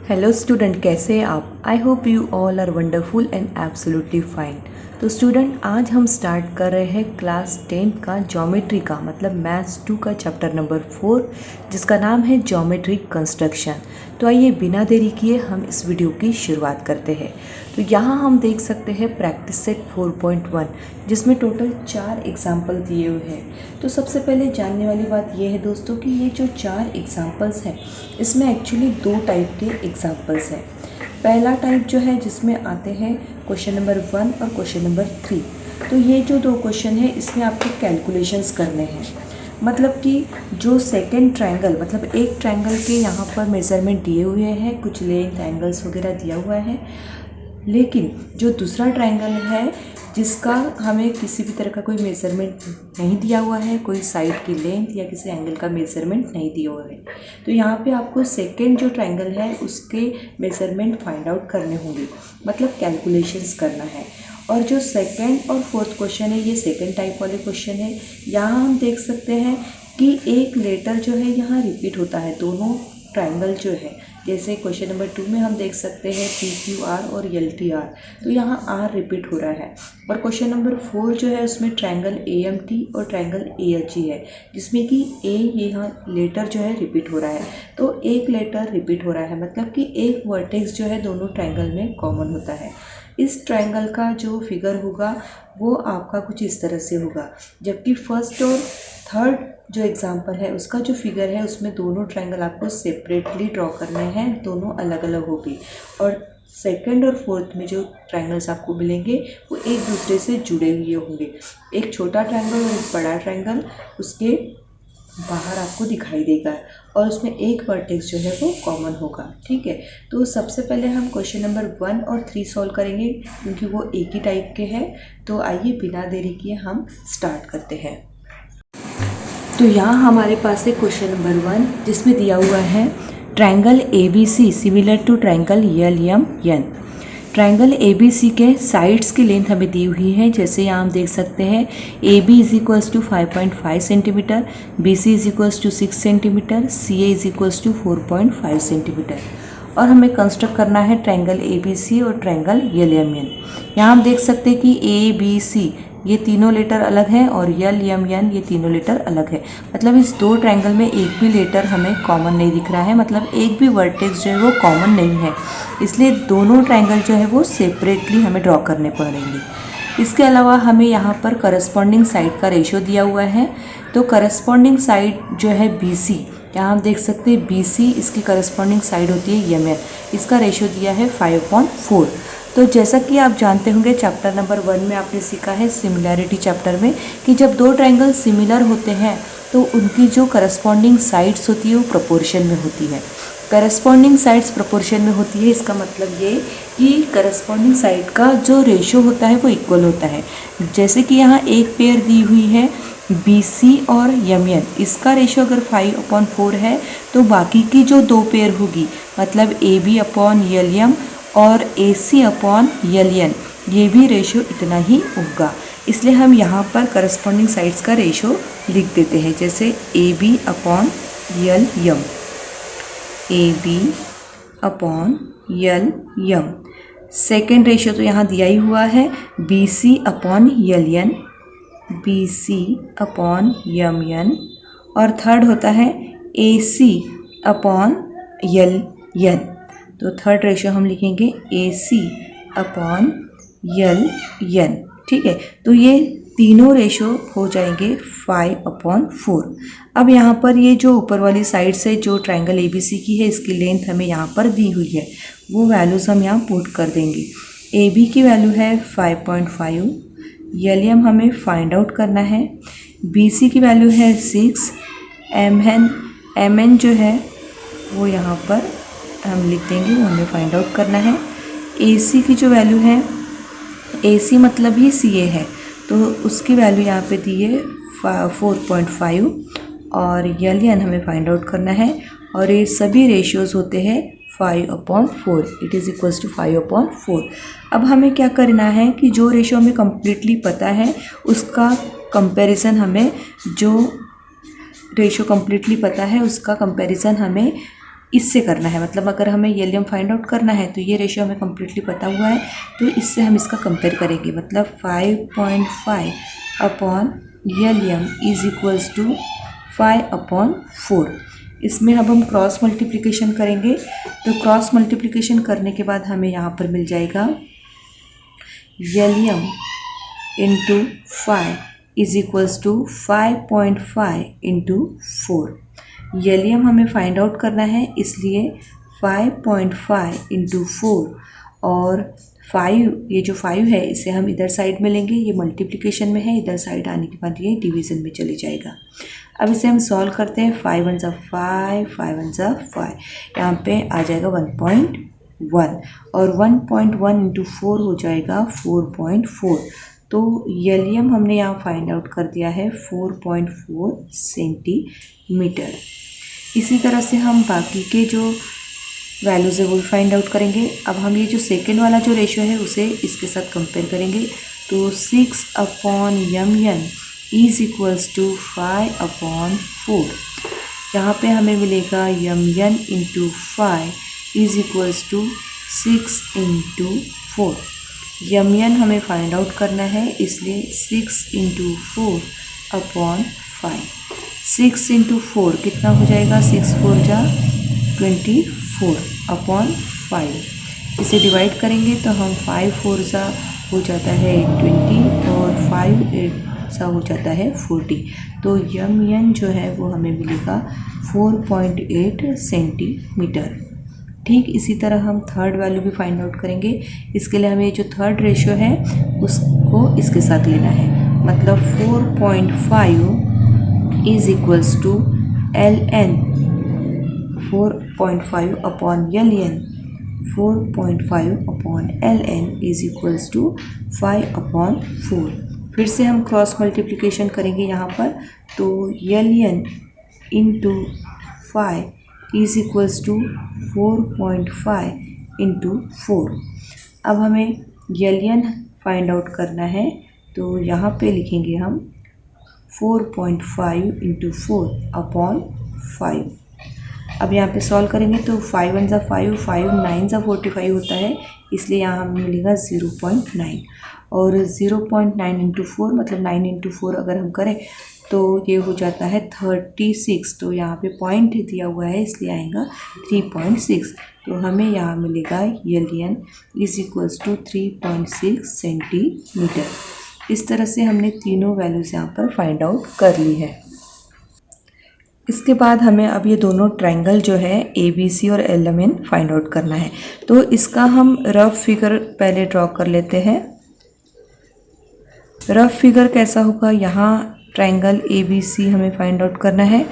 Hello student, कैसे हैं आप? I hope you all are wonderful and absolutely fine. तो स्टूडेंट, आज हम स्टार्ट कर रहे हैं क्लास 10 का ज्योमेट्री का मतलब मैथ्स 2 का चैप्टर नंबर 4, जिसका नाम है ज्योमेट्री कंस्ट्रक्शन। तो आइए बिना देरी किए हम इस वीडियो की शुरुआत करते हैं। तो यहाँ हम देख सकते हैं प्रैक्टिस सेट 4.1, जिसमें टोटल 4 एग्जाम्पल दिए हुए हैं। तो सबसे पहले जानने वाली बात यह है दोस्तों कि ये जो 4 एग्जाम्पल्स हैं, इसमें एक्चुअली 2 टाइप के एग्जाम्पल्स हैं। पहला टाइप जो है जिसमें आते हैं क्वेश्चन नंबर 1 और क्वेश्चन नंबर 3। तो ये जो 2 क्वेश्चन है इसमें आपको कैलकुलेशंस करने हैं। मतलब कि जो सेकंड ट्रायंगल, मतलब एक ट्रायंगल के यहाँ पर मेज़रमेंट दिए हुए हैं, कुछ लेंथ एंगल्स वगैरह दिया हुआ है, लेकिन जो दूसरा ट्रायंगल है जिसका हमें किसी भी तरह का कोई मेज़रमेंट नहीं दिया हुआ है, कोई साइड की लेंथ या किसी एंगल का मेज़रमेंट नहीं दिया हुआ है, तो यहाँ पे आपको सेकंड जो ट्रायंगल है उसके मेज़रमेंट फाइंड आउट करने होंगे, मतलब कैलकुलेशंस करना है। और जो सेकंड और फोर्थ क्वेश्चन है ये सेकंड टाइप वाले क्वेश्चन है। यहाँ हम देख सकते हैं कि एक लेटर जो है यहाँ रिपीट होता है, दोनों ट्रायंगल जो है, जैसे क्वेश्चन नंबर 2 में हम देख सकते हैं PQR और LTR, तो यहाँ R रिपीट हो रहा है। और क्वेश्चन नंबर 4 जो है उसमें ट्रायंगल AMT और ट्रायंगल AHE है, जिसमें कि A यहाँ लेटर जो है रिपीट हो रहा है। तो एक लेटर रिपीट हो रहा है, मतलब कि एक वर्टेक्स जो है दोनों ट्रायंगल में कॉमन होता है। इस ट्रायंगल का जो फिगर होगा वो आपका कुछ इस तरह से होगा, जबकि फर्स्ट और थर्ड जो एग्जाम्पल है उसका जो फिगर है उसमें दोनों ट्रायंगल आपको सेपरेटली ड्रॉ करने हैं, दोनों अलग अलग होगी। और सेकंड और फोर्थ में जो ट्रायंगल्स आपको मिलेंगे वो एक दूसरे से जुड़े हुए होंगे। एक छोटा ट्रायंगल और एक बड़ा ट्रायंगल उसके बाहर आपको दिखाई देगा और उसमें एक वर्टेक्स जो है वो कॉमन होगा। ठीक है, तो सबसे पहले हम क्वेश्चन नंबर 1 और 3 सॉल्व करेंगे क्योंकि वो एक ही टाइप के हैं। तो आइए बिना देरी किए हम स्टार्ट करते हैं। तो यहाँ हमारे पास है क्वेश्चन नंबर 1, जिसमें दिया हुआ है triangle ABC similar to triangle LMN। Triangle ABC के साइड्स की लेंथ हमें दी हुई है, जैसे यहाँ हम देख सकते हैं AB is equals to 5.5 centimetre, BC is equals to 6 centimetre, CA is equals to 4.5 centimetre. और हमें कंस्ट्रक्ट करना है ट्रायंगल ABC और ट्रायंगल LMN। यहाँ हम देख सकते हैं कि ABC ये तीनों लेटर अलग हैं और LMN ये तीनों लेटर अलग है, मतलब इस दो ट्रायंगल में एक भी लेटर हमें कॉमन नहीं दिख रहा है, मतलब एक भी वर्टेक्स जो है वो कॉमन नहीं है, इसलिए दोनों ट्रायंगल जो है वो सेपरेटली हमें ड्रॉ करने पड़ेंगे। इसके अलावा हमें यहाँ पर करस्पॉन्डिंग साइड का रेशियो दिया हुआ है। तो करस्पॉन्डिंग साइड जो है BC, यहाँ हम देख सकते हैं BC इसकी करस्पॉन्डिंग साइड होती है MN, इसका रेशियो दिया है 5/4। तो जैसा कि आप जानते होंगे चैप्टर नंबर 1 में आपने सीखा है सिमिलैरिटी चैप्टर में कि जब दो ट्रायंगल सिमिलर होते हैं तो उनकी जो करस्पॉन्डिंग साइड्स होती है वो प्रोपोर्शन में होती है। करस्पॉन्डिंग साइड्स प्रोपोर्शन में होती है, इसका मतलब ये कि करस्पॉन्डिंग साइड का जो रेशियो होता है वो इक्वल होता है। जैसे कि यहाँ एक पेयर दी हुई है BC और MN, इसका रेशियो अगर 5/4 है तो बाकी की जो दो पेयर होगी, मतलब AB/LM और AC/LN, ये भी रेशियो इतना ही होगा। इसलिए हम यहाँ पर करस्पॉन्डिंग साइड्स का रेशियो लिख देते हैं, जैसे AB/LM, AB/LM। सेकेंड रेशियो तो यहाँ दिया ही हुआ है BC/LN, BC/MN। और थर्ड होता है AC/LN। तो थर्ड रेशियो हम लिखेंगे AC/LN। ठीक है, तो ये तीनों रेशियो हो जाएंगे 5/4। अब यहाँ पर ये जो ऊपर वाली साइड से जो ट्रायंगल ABC की है इसकी लेंथ हमें यहाँ पर दी हुई है, वो वैल्यूज़ हम यहाँ पुट कर देंगे। AB की वैल्यू है 5.5, LM हमें फाइंड आउट करना है, BC की वैल्यू है 6, MN जो है वो यहाँ पर हम लिख देंगे, वो हमें फाइंड आउट करना है। AC की जो वैल्यू है, AC मतलब ही CA है, तो उसकी वैल्यू यहाँ पे दी है 4.5 और LN हमें फाइंड आउट करना है। और ये सभी रेशियोज़ होते हैं 5/4, इट इज़ इक्वल्स टू 5/4। अब हमें क्या करना है कि जो रेशियो हमें कम्प्लीटली पता है उसका कंपैरिजन हमें, जो रेशियो कम्प्लीटली पता है उसका कंपैरिजन हमें इससे करना है, मतलब अगर हमें एल एम फाइंड आउट करना है तो ये रेशियो हमें कम्प्लीटली पता हुआ है, तो इससे हम इसका कंपेयर करेंगे। मतलब 5.5 upon L M is equals to 5/4। इसमें अब हम क्रॉस मल्टीप्लिकेशन करेंगे, तो क्रॉस मल्टीप्लिकेशन करने के बाद हमें यहाँ पर मिल जाएगा L M into 5 is equals to 5.5 into 4। L M हमें फाइंड आउट करना है, इसलिए 5.5 इंटू 4 और 5, ये जो 5 है इसे हम इधर साइड में लेंगे, ये मल्टीप्लिकेशन में है, इधर साइड आने के बाद ये डिवीज़न में चले जाएगा। अब इसे हम सॉल्व करते हैं। 5 1 5, 5 1 5, यहाँ पे आ जाएगा 1.1 और 1.1 इंटू 4 हो जाएगा 4.4। तो एल एम हमने यहाँ फाइंड आउट कर दिया है 4.4 सेंटीमीटर। इसी तरह से हम बाकी के जो वैल्यूज़ है वो फाइंड आउट करेंगे। अब हम ये जो सेकेंड वाला जो रेशियो है उसे इसके साथ कंपेयर करेंगे, तो 6/mn इज इक्वल्स टू 5/4। यहाँ पे हमें मिलेगा mn into 5 is equals to 6 into 4। mn हमें फाइंड आउट करना है, इसलिए 6 इंटू 4/5। 6 इंटू 4 कितना हो जाएगा? 6 4 जा 24/5। इसे डिवाइड करेंगे तो हम 5 4 सा हो जाता है 20 और 5 8 सा हो जाता है 40। तो mn जो है वो हमें मिलेगा 4.8 सेंटीमीटर। ठीक इसी तरह हम थर्ड वैल्यू भी फाइंड आउट करेंगे। इसके लिए हमें जो थर्ड रेशियो है उसको इसके साथ लेना है, मतलब 4.5 is equals to ln 4.5 upon ln 4.5 ln is equals to 5/4। फिर से हम क्रॉस मल्टीप्लिकेशन करेंगे यहाँ पर, तो ln into 5 is equals to 4.5 into 4। अब हमें ln फाइंड आउट करना है, तो यहाँ पे लिखेंगे हम 4.5 इंटू 4/5। अब यहाँ पे सॉल्व करेंगे तो 5 1 जा 5, 5 9 जा 45 होता है, इसलिए यहाँ हमें मिलेगा 0.9 और 0.9 इंटू 4 मतलब 9 इंटू 4 अगर हम करें तो ये हो जाता है 36। तो यहाँ पे पॉइंट दिया हुआ है इसलिए आएगा 3.6। तो हमें यहाँ मिलेगा ln is equals to 3.6 centimetre. इस तरह से हमने तीनों वैल्यूज़ यहाँ पर फाइंड आउट कर ली है। इसके बाद हमें अब ये दोनों ट्रायंगल जो है ABC और LMN फाइंड आउट करना है, तो इसका हम रफ फिगर पहले ड्रॉ कर लेते हैं। रफ फिगर कैसा होगा, यहाँ ट्रायंगल ABC हमें फाइंड आउट करना है,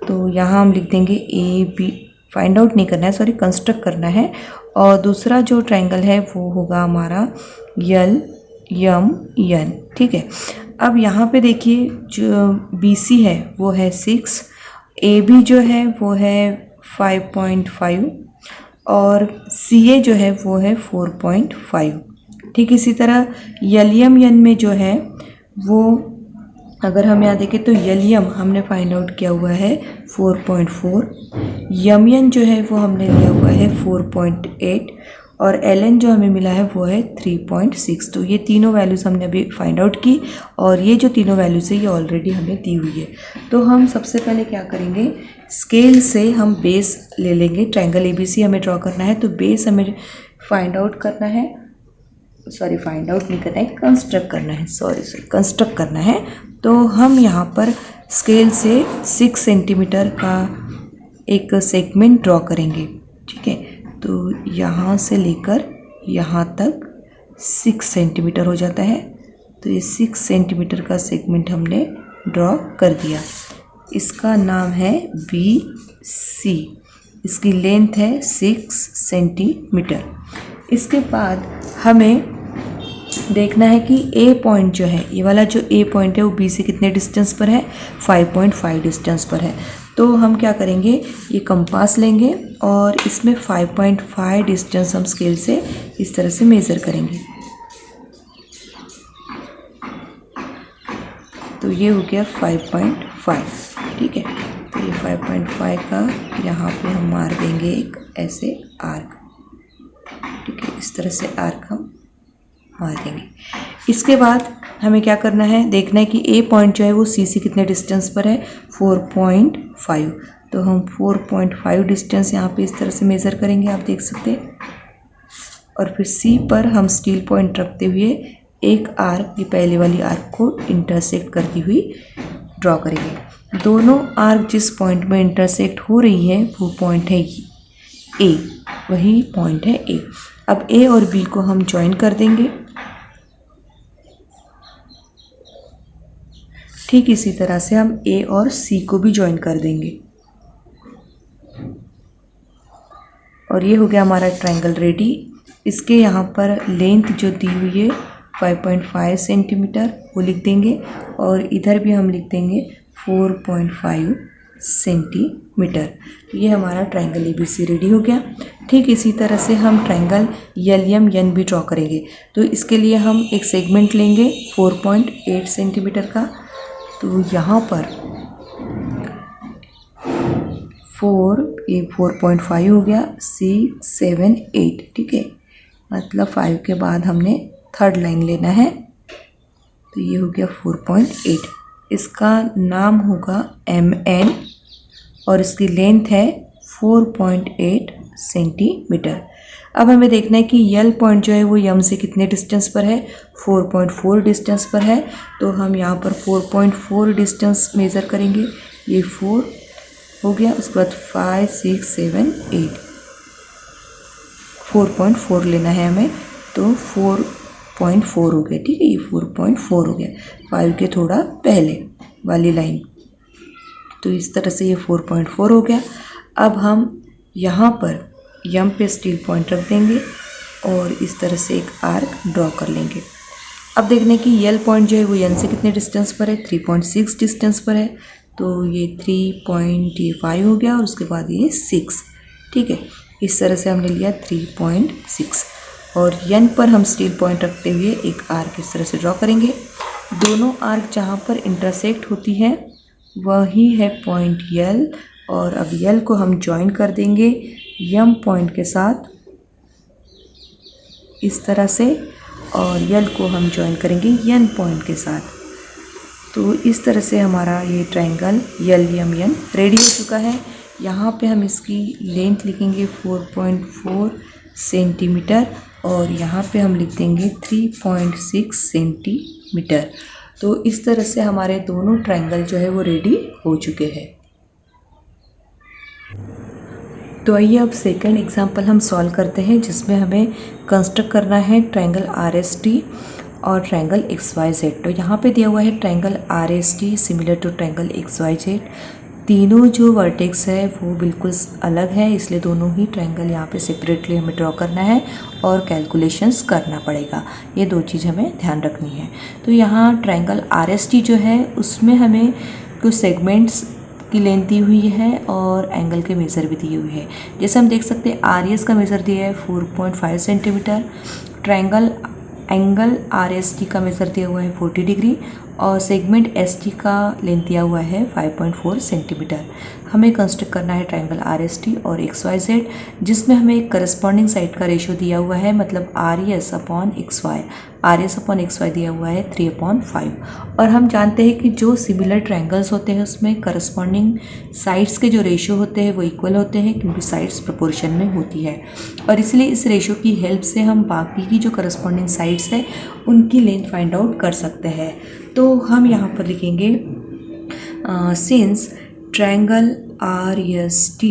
तो यहाँ हम लिख देंगे AB, फाइंड आउट नहीं करना है सॉरी, कंस्ट्रक्ट करना है। और दूसरा जो ट्रायंगल है वो होगा हमारा LMN। ठीक है, अब यहाँ पे देखिए जो BC है वो है 6, AB जो है वो है 5.5 और CA जो है वो है 4.5। ठीक इसी तरह LMN में जो है वो अगर हम यहाँ देखें तो LM हमने फाइंड आउट किया हुआ है 4.4, MN जो है वो हमने लिया हुआ है 4.8 और LN जो हमें मिला है वो है 3.6। तो ये तीनों वैल्यूज़ हमने अभी फाइंड आउट की और ये जो तीनों वैल्यूज़ है ये ऑलरेडी हमें दी हुई है। तो हम सबसे पहले क्या करेंगे, स्केल से हम बेस ले लेंगे। ट्रायंगल ABC हमें ड्रॉ करना है, तो बेस हमें फाइंड आउट करना है, सॉरी फाइंड आउट नहीं करना है, कंस्ट्रक्ट करना है, सॉरी कंस्ट्रक्ट करना है। तो हम यहाँ पर स्केल से 6 सेंटीमीटर का एक सेगमेंट ड्रॉ करेंगे। ठीक है, तो यहाँ से लेकर यहाँ तक 6 सेंटीमीटर हो जाता है, तो ये 6 सेंटीमीटर का सेगमेंट हमने ड्रॉ कर दिया। इसका नाम है BC, इसकी लेंथ है 6 सेंटीमीटर। इसके बाद हमें देखना है कि A पॉइंट जो है, ये वाला जो A पॉइंट है वो B से कितने डिस्टेंस पर है, 5.5 डिस्टेंस पर है। तो हम क्या करेंगे, ये कंपास लेंगे और इसमें 5.5 डिस्टेंस हम स्केल से इस तरह से मेज़र करेंगे। तो ये हो गया 5.5। ठीक है, तो ये 5.5 का यहाँ पे हम मार देंगे एक ऐसे आर्क, ठीक है, इस तरह से आर्क हम मार देंगे। इसके बाद हमें क्या करना है, देखना है कि ए पॉइंट जो है वो सी से कितने डिस्टेंस पर है, 4.5। तो हम 4.5 डिस्टेंस यहाँ पे इस तरह से मेज़र करेंगे, आप देख सकते हैं। और फिर सी पर हम स्टील पॉइंट रखते हुए एक आर्क, ये पहले वाली आर्क को इंटरसेक्ट करती हुई ड्रॉ करेंगे। दोनों आर्क जिस पॉइंट में इंटरसेक्ट हो रही है वो पॉइंट है ए, वही पॉइंट है ए। अब ए और बी को हम ज्वाइन कर देंगे। ठीक इसी तरह से हम ए और सी को भी ज्वाइन कर देंगे। और ये हो गया हमारा ट्रायंगल रेडी। इसके यहाँ पर लेंथ जो दी हुई है 5.5 सेंटीमीटर वो लिख देंगे, और इधर भी हम लिख देंगे 4.5 सेंटीमीटर। तो ये हमारा ट्रायंगल एबीसी रेडी हो गया। ठीक इसी तरह से हम ट्रायंगल एलएम एन भी ड्रॉ करेंगे। तो इसके लिए हम एक सेगमेंट लेंगे 4.8 सेंटीमीटर का। तो यहाँ पर 4.5 हो गया, 6, 7, 8, ठीक है, मतलब 5 के बाद हमने थर्ड लाइन लेना है। तो ये हो गया 4.8। इसका नाम होगा MN और इसकी लेंथ है 4.8 सेंटीमीटर। अब हमें देखना है कि यल पॉइंट जो है वो यम से कितने डिस्टेंस पर है, 4.4 डिस्टेंस पर है। तो हम यहाँ पर 4.4 डिस्टेंस मेज़र करेंगे। ये 4 हो गया, उसके बाद 5, 6, 7, 8, 4.4 लेना है हमें। तो 4.4 हो गया, ठीक है, ये 4.4 हो गया 5 के थोड़ा पहले वाली लाइन। तो इस तरह से ये 4.4 हो गया। अब हम यहाँ पर यम पे स्टील पॉइंट रख देंगे और इस तरह से एक आर्क ड्रॉ कर लेंगे। अब देखने की यल पॉइंट जो है वो एन से कितने डिस्टेंस पर है, 3.6 डिस्टेंस पर है। तो ये 3.5 हो गया और उसके बाद ये 6, ठीक है, इस तरह से हमने लिया 3.6। और एन पर हम स्टील पॉइंट रखते हुए एक आर्क इस तरह से ड्रॉ करेंगे। दोनों आर्क जहाँ पर इंटरसेक्ट होती है वही है पॉइंट यल। और अब यल को हम ज्वाइन कर देंगे यम पॉइंट के साथ इस तरह से, और यल को हम ज्वाइन करेंगे एन पॉइंट के साथ। तो इस तरह से हमारा ये triangle L M N ready हो चुका है। यहाँ पे हम इसकी लेंथ लिखेंगे 4.4 सेंटीमीटर और यहाँ पे हम लिख देंगे 3.6 सेंटीमीटर। तो इस तरह से हमारे दोनों ट्रायंगल जो है वो रेडी हो चुके हैं। तो आइए अब सेकंड एग्जांपल हम सॉल्व करते हैं, जिसमें हमें कंस्ट्रक्ट करना है ट्रायंगल RST और ट्रायंगल XYZ। तो यहाँ पे दिया हुआ है triangle RST similar to triangle XYZ। तीनों जो वर्टेक्स है वो बिल्कुल अलग है, इसलिए दोनों ही ट्रायंगल यहाँ पे सेपरेटली हमें ड्रॉ करना है और कैलकुलेशंस करना पड़ेगा। ये दो चीज़ हमें ध्यान रखनी है। तो यहाँ ट्रायंगल RST जो है उसमें हमें कुछ सेगमेंट्स की लेंथ दी हुई है और एंगल के मेज़र भी दिए हुए हैं। जैसे हम देख सकते हैं RS का मेज़र दिया है 4.5 सेंटीमीटर, ट्रायंगल एंगल RST का मेज़र दिया हुआ है 40 डिग्री और सेगमेंट ST का लेंथ दिया हुआ है 5.4 सेंटीमीटर। हमें कंस्ट्रक्ट करना है ट्रायंगल RST और XYZ, जिसमें हमें एक करस्पॉन्डिंग साइड का रेशो दिया हुआ है, मतलब RS upon XY। RS upon XY दिया हुआ है 3/5। और हम जानते हैं कि जो सिमिलर ट्रायंगल्स होते हैं उसमें करस्पॉन्डिंग साइड्स के जो रेशो होते हैं वो इक्वल होते हैं, क्योंकि साइड्स प्रोपोर्शन में होती है। और इसलिए इस रेशो की हेल्प से हम बाकी की जो करस्पॉन्डिंग साइड्स है उनकी लेंथ फाइंड आउट कर सकते हैं। तो हम यहाँ पर लिखेंगे since triangle RST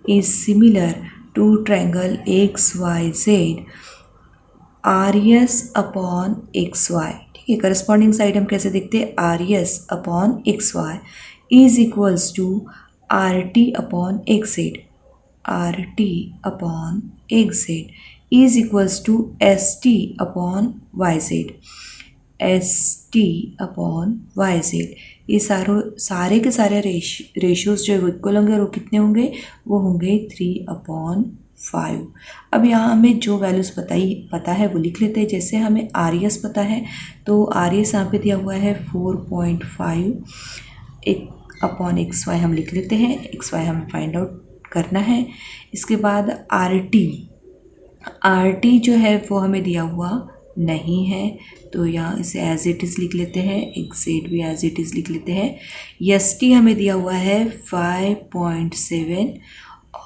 is similar to triangle XYZ, RS upon XY, ठीक है, करस्पॉन्डिंग साइड हम कैसे देखते हैं, RS upon XY is equals to RT upon XZ, RT upon XZ is equals to ST upon YZ, ST upon YZ। ये सारे के सारे रेशियोज जो इक्वल होंगे और वो कितने होंगे, वो होंगे 3/5। अब यहाँ हमें जो वैल्यूज़ पता है वो लिख लेते हैं। जैसे हमें RS पता है तो RS यहाँ पे दिया हुआ है 4.5, एक अपॉन एक्स वाई हम लिख लेते हैं, एक्स वाई हमें फाइंड आउट करना है। इसके बाद आर टी जो है वो हमें दिया हुआ नहीं है, तो यहाँ इसे एज इट इज़ लिख लेते हैं, एक्स जेड भी एज इट इज़ लिख लेते हैं। एस टी हमें दिया हुआ है 5.7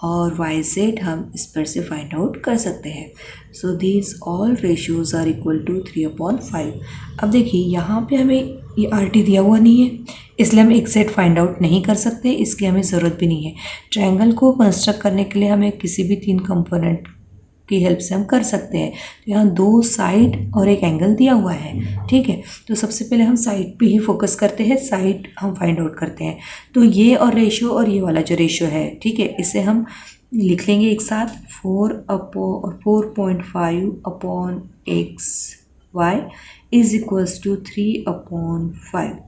और वाई जेड हम इस पर से फाइंड आउट कर सकते हैं। So these all ratios are equal to 3/5। अब देखिए यहाँ पे हमें ये आर टी दिया हुआ नहीं है, इसलिए हम एक्स जेड फाइंड आउट नहीं कर सकते, इसकी हमें ज़रूरत भी नहीं है। ट्रायंगल को कंस्ट्रक्ट करने के लिए हमें किसी भी 3 कंपोनेंट की हेल्प से हम कर सकते हैं। तो यहाँ 2 साइड और एक एंगल दिया हुआ है, ठीक है। तो सबसे पहले हम साइड पे ही फोकस करते हैं, साइड हम फाइंड आउट करते हैं। तो ये और रेशियो और ये वाला जो रेशियो है, ठीक है, इसे हम लिख लेंगे एक साथ, 4.5 upon X Y is equals to 3/5।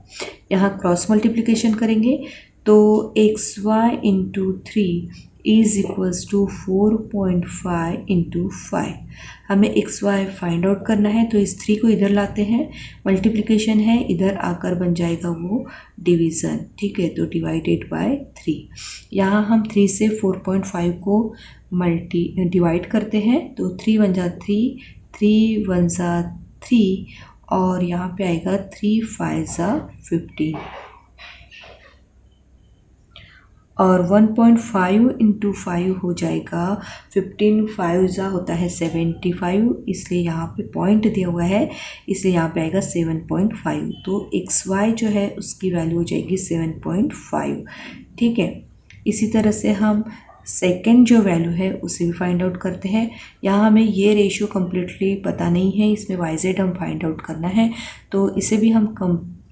यहाँ क्रॉस मल्टीप्लिकेशन करेंगे तो X Y into 3 is equals to 4.5 into 5। हमें एक्स वाई फाइंड आउट करना है, तो इस 3 को इधर लाते हैं, मल्टीप्लिकेशन है, इधर आकर बन जाएगा वो डिवीज़न, ठीक है। तो डिवाइडेड बाय 3। यहाँ हम 3 से 4.5 को डिवाइड करते हैं, तो 3 1 जा 3, 3 1 जा 3 और यहाँ पे आएगा 3 5 जा 15 और 1.5 इंटू 5 हो जाएगा 15, 5 जा होता है 75, इसलिए यहाँ पे पॉइंट दिया हुआ है, इसलिए यहाँ पे आएगा 7.5। तो एक्स वाई जो है उसकी वैल्यू हो जाएगी 7.5, ठीक है। इसी तरह से हम सेकंड जो वैल्यू है उसे भी फाइंड आउट करते हैं। यहाँ हमें ये रेशियो कम्प्लीटली पता नहीं है, इसमें वाई जेड हम फाइंड आउट करना है, तो इसे भी हम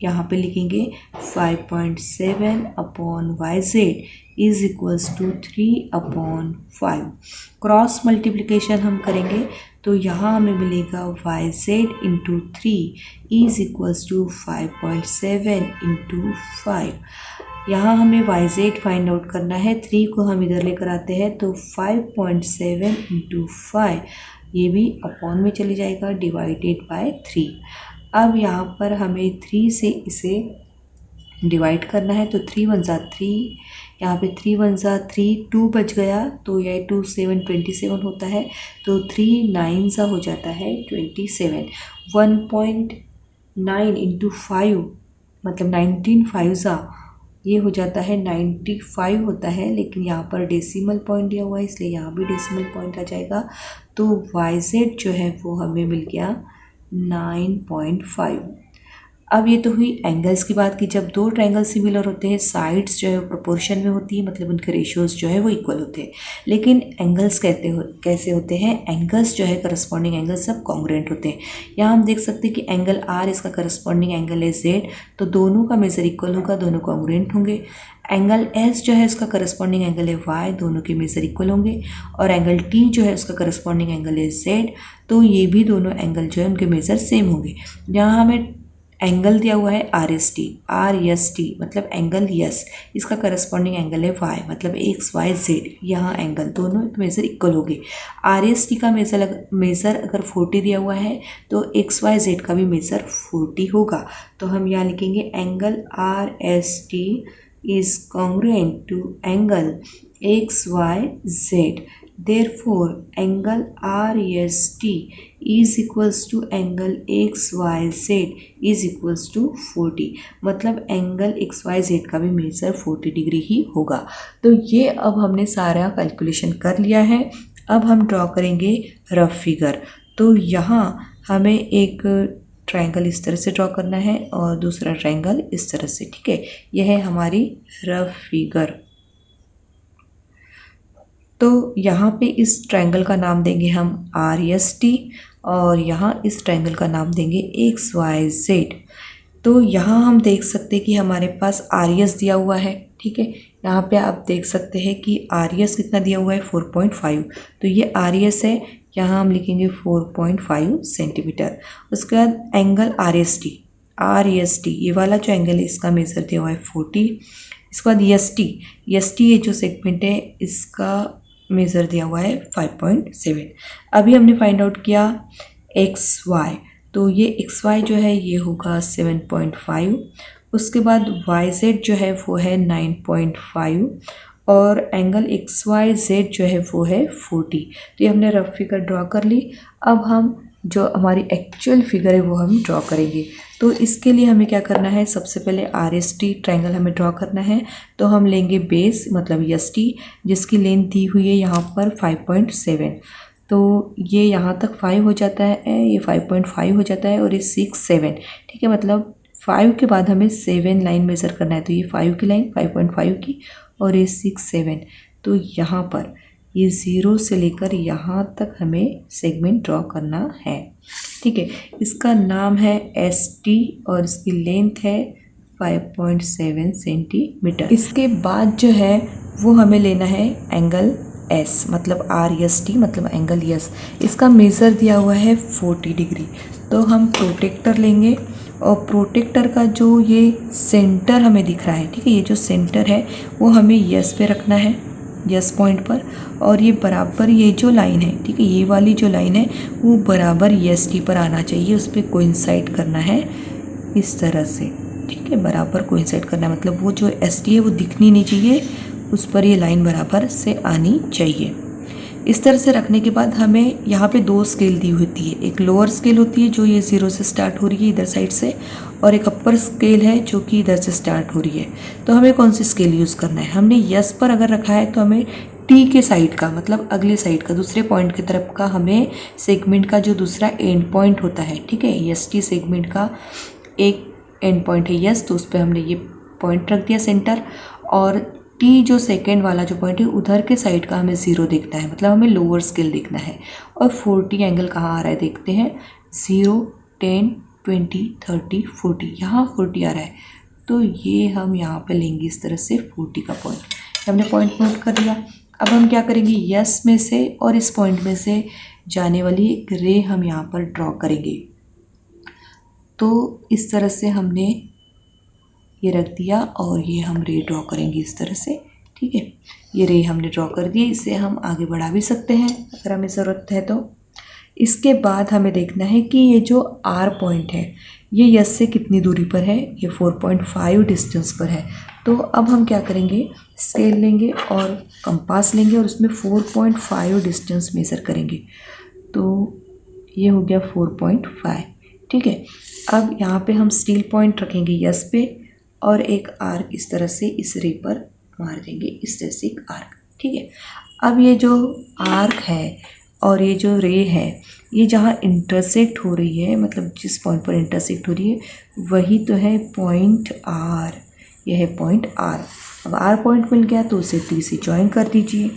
यहाँ पे लिखेंगे 5.7 upon Y Z is equals to 3/5। Cross multiplication हम करेंगे तो यहाँ हमें मिलेगा Y Z into 3 is equals to 5.7 into 5। यहाँ हमें वाई जेड फाइंड आउट करना है, 3 को हम इधर लेकर आते हैं तो 5.7 इंटू 5 ये भी अपॉन में चली जाएगा, डिवाइडेड बाय 3। अब यहाँ पर हमें 3 से इसे डिवाइड करना है, तो 3 1 जा 3, यहाँ पे 3 1 जा 3, 2 बच गया तो यह 2 7 27 होता है, तो 3 9 जा हो जाता है 27। 1.9 इंटू 5 मतलब 19 5 जा ये हो जाता है 95 होता है, लेकिन यहाँ पर डेसिमल पॉइंट दिया हुआ है इसलिए यहाँ भी डेसिमल पॉइंट आ जाएगा। तो वाई जेड जो है वो हमें मिल गया 9.5। अब ये तो हुई एंगल्स की बात की। जब दो ट्रायंगल सिमिलर होते हैं, साइड्स जो है प्रोपोर्शन में होती है, मतलब उनके रेशियोज जो है वो इक्वल होते हैं। लेकिन एंगल्स कैसे होते हैं, एंगल्स जो है करस्पॉन्डिंग एंगल सब कॉन्ग्रुएंट होते हैं। यहाँ हम देख सकते हैं कि एंगल आर इसका करस्पॉन्डिंग एंगल है जेड, तो दोनों का मेजर इक्वल होगा, दोनों कॉन्ग्रुएंट होंगे। एंगल एस जो है उसका करस्पॉन्डिंग एंगल है वाई, दोनों के मेजर इक्वल होंगे। और एंगल टी जो है उसका करस्पॉन्डिंग एंगल है जेड, तो ये भी दोनों एंगल जो है उनके मेजर सेम होंगे। यहाँ हमें एंगल दिया हुआ है आर एस टी मतलब एंगल यस, इसका करस्पॉन्डिंग एंगल है वाई, मतलब एक्स वाई जेड, यहाँ एंगल दोनों मेजर इक्वल होंगे। आर एस टी का मेज़र अगर 40 दिया हुआ है तो एक्स वाई जेड का भी मेज़र 40 होगा। तो हम यहाँ लिखेंगे angle R S T is congruent to angle X Y Z, therefore angle REST is equals to angle XYZ is equals to 40, मतलब एंगल XYZ का भी मेजर 40 डिग्री ही होगा। तो ये अब हमने सारा कैलकुलेशन कर लिया है। अब हम ड्रॉ करेंगे रफ फिगर। तो यहाँ हमें एक ट्रायंगल इस तरह से ड्रॉ करना है और दूसरा ट्रायंगल इस तरह से, ठीक है। यह है हमारी रफ फिगर। तो यहाँ पे इस ट्रायंगल का नाम देंगे हम REST और यहाँ इस ट्रायंगल का नाम देंगे XYZ। तो यहाँ हम देख सकते हैं कि हमारे पास RES दिया हुआ है, ठीक है। यहाँ पे आप देख सकते हैं कि RES कितना दिया हुआ है 4.5, तो ये RES है, यहाँ हम लिखेंगे 4.5 सेंटीमीटर। उसके बाद एंगल REST ये वाला जो एंगल है इसका मेजर दिया हुआ है 40। इसके बाद EST ये जो सेगमेंट है इसका मेज़र दिया हुआ है 5.7। अभी हमने फाइंड आउट किया XY, तो ये XY जो है ये होगा 7.5 उसके बाद YZ जो है वो है 9.5 और एंगल XYZ जो है वो है 40। तो ये हमने रफ फिगर ड्रॉ कर ली। अब हम जो हमारी एक्चुअल फिगर है वो हम ड्रॉ करेंगे। तो इसके लिए हमें क्या करना है, सबसे पहले RST ट्रायंगल हमें ड्रॉ करना है। तो हम लेंगे बेस मतलब ST जिसकी लेंथ दी हुई है यहाँ पर 5.7। तो ये यहाँ तक 5 हो जाता है, ये 5.5 हो जाता है और ये 6 7, ठीक है। मतलब 5 के बाद हमें 7 लाइन मेज़र करना है। तो ये 5 की लाइन 5.5 की और ये 6 7। तो यहाँ पर ये 0 से लेकर यहाँ तक हमें सेगमेंट ड्रॉ करना है, ठीक है। इसका नाम है ST और इसकी लेंथ है 5.7 सेंटीमीटर। इसके बाद जो है वो हमें लेना है एंगल S मतलब RST मतलब एंगल S। इसका मेज़र दिया हुआ है 40 डिग्री। तो हम प्रोटेक्टर लेंगे और प्रोटेक्टर का जो ये सेंटर हमें दिख रहा है, ठीक है, ये जो सेंटर है वो हमें S पे रखना है, S पॉइंट पर। और ये बराबर ये जो लाइन है, ठीक है, ये वाली जो लाइन है वो बराबर ST पर आना चाहिए, उस पर कोइंसाइड करना है इस तरह से, ठीक है, बराबर कोइंसाइड करना है। मतलब वो जो ST है वो दिखनी नहीं चाहिए, उस पर ये लाइन बराबर से आनी चाहिए। इस तरह से रखने के बाद हमें यहाँ पे 2 स्केल दी होती है। एक लोअर स्केल होती है जो ये 0 से स्टार्ट हो रही है इधर साइड से, और एक अपर स्केल है जो कि इधर से स्टार्ट हो रही है। तो हमें कौन सी स्केल यूज़ करना है, हमने S पर अगर रखा है तो हमें T के साइड का मतलब अगले साइड का दूसरे पॉइंट की तरफ का हमें सेगमेंट का जो दूसरा एंड पॉइंट होता है, ठीक है, ST सेगमेंट का एक एंड पॉइंट है S, तो उस पर हमने ये पॉइंट रख दिया सेंटर। और T जो सेकेंड वाला जो पॉइंट है उधर के साइड का हमें 0 देखना है, मतलब हमें लोअर स्केल देखना है। और 40 एंगल कहाँ आ रहा है देखते हैं, 0 10 20 30 40, यहाँ 40 आ रहा है। तो ये हम यहाँ पे लेंगे इस तरह से 40 का पॉइंट। हमने पॉइंट नोट कर लिया। अब हम क्या करेंगे, S में से और इस पॉइंट में से जाने वाली एक रे हम यहाँ पर ड्रॉ करेंगे। तो इस तरह से हमने ये रख दिया और ये हम रे ड्रॉ करेंगे इस तरह से, ठीक है। ये रे हमने ड्रॉ कर दिए, इसे हम आगे बढ़ा भी सकते हैं अगर हमें ज़रूरत है तो। इसके बाद हमें देखना है कि ये जो R पॉइंट है ये S से कितनी दूरी पर है, ये 4.5 डिस्टेंस पर है। तो अब हम क्या करेंगे, स्केल लेंगे और कंपास लेंगे और उसमें 4.5 डिस्टेंस मेज़र करेंगे। तो ये हो गया 4.5, ठीक है। अब यहाँ पे हम स्टील पॉइंट रखेंगे S पे और एक आर्क इस तरह से इस रे पर मार देंगे, इस तरह से एक आर्क, ठीक है। अब ये जो आर्क है और ये जो रे है ये जहाँ इंटरसेक्ट हो रही है, मतलब जिस पॉइंट पर इंटरसेक्ट हो रही है वही तो है पॉइंट R, यह है पॉइंट R। अब R पॉइंट मिल गया तो उसे T से ज्वाइन कर दीजिए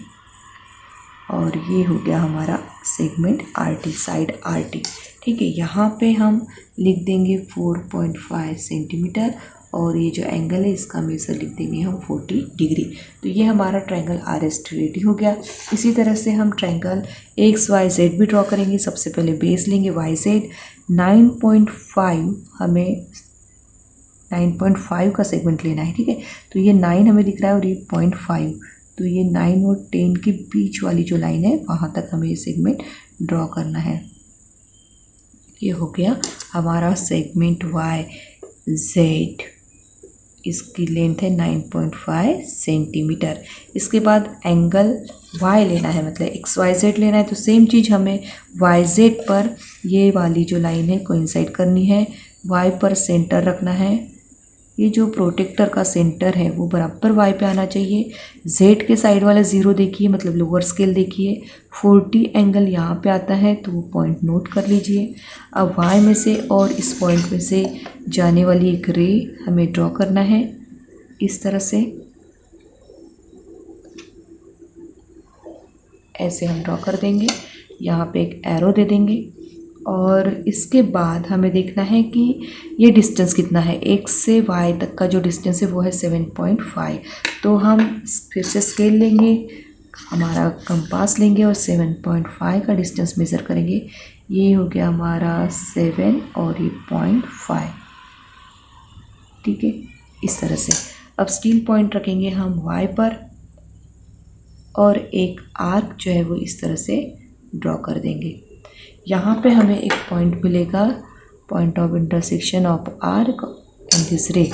और ये हो गया हमारा सेगमेंट RT, साइड RT, ठीक है। यहाँ पे हम लिख देंगे 4.5 सेंटीमीटर और ये जो एंगल है इसका मेज़र लिख देंगे हम 40 डिग्री। तो ये हमारा ट्रायंगल RST रेडी हो गया। इसी तरह से हम ट्रायंगल XYZ भी ड्रॉ करेंगे। सबसे पहले बेस लेंगे YZ 9.5, हमें 9.5 का सेगमेंट लेना है, ठीक है। तो ये 9 हमें दिख रहा है और ये 0.5, तो ये 9 और 10 के बीच वाली जो लाइन है वहाँ तक हमें ये सेगमेंट ड्रॉ करना है। ये हो गया हमारा सेगमेंट YZ, इसकी लेंथ है 9.5 सेंटीमीटर। इसके बाद एंगल Y लेना है, मतलब XYZ लेना है। तो सेम चीज़ हमें YZ पर ये वाली जो लाइन है कोइंसाइड करनी है, Y पर सेंटर रखना है। ये जो प्रोटेक्टर का सेंटर है वो बराबर Y पे आना चाहिए। Z के साइड वाला 0 देखिए, मतलब लोअर स्केल देखिए। 40 एंगल यहाँ पे आता है तो वो पॉइंट नोट कर लीजिए। अब Y में से और इस पॉइंट में से जाने वाली एक रे हमें ड्रॉ करना है इस तरह से, ऐसे हम ड्रॉ कर देंगे। यहाँ पे एक एरो दे देंगे और इसके बाद हमें देखना है कि ये डिस्टेंस कितना है, X से Y तक का जो डिस्टेंस है वो है 7.5। तो हम फिर से स्केल लेंगे, हमारा कंपास लेंगे और 7.5 का डिस्टेंस मेज़र करेंगे। ये हो गया हमारा 7 और ये 0.5, ठीक है, इस तरह से। अब स्टील पॉइंट रखेंगे हम Y पर और एक आर्क जो है वो इस तरह से ड्रॉ कर देंगे। यहाँ पे हमें एक पॉइंट मिलेगा, point of intersection of arc and this रे।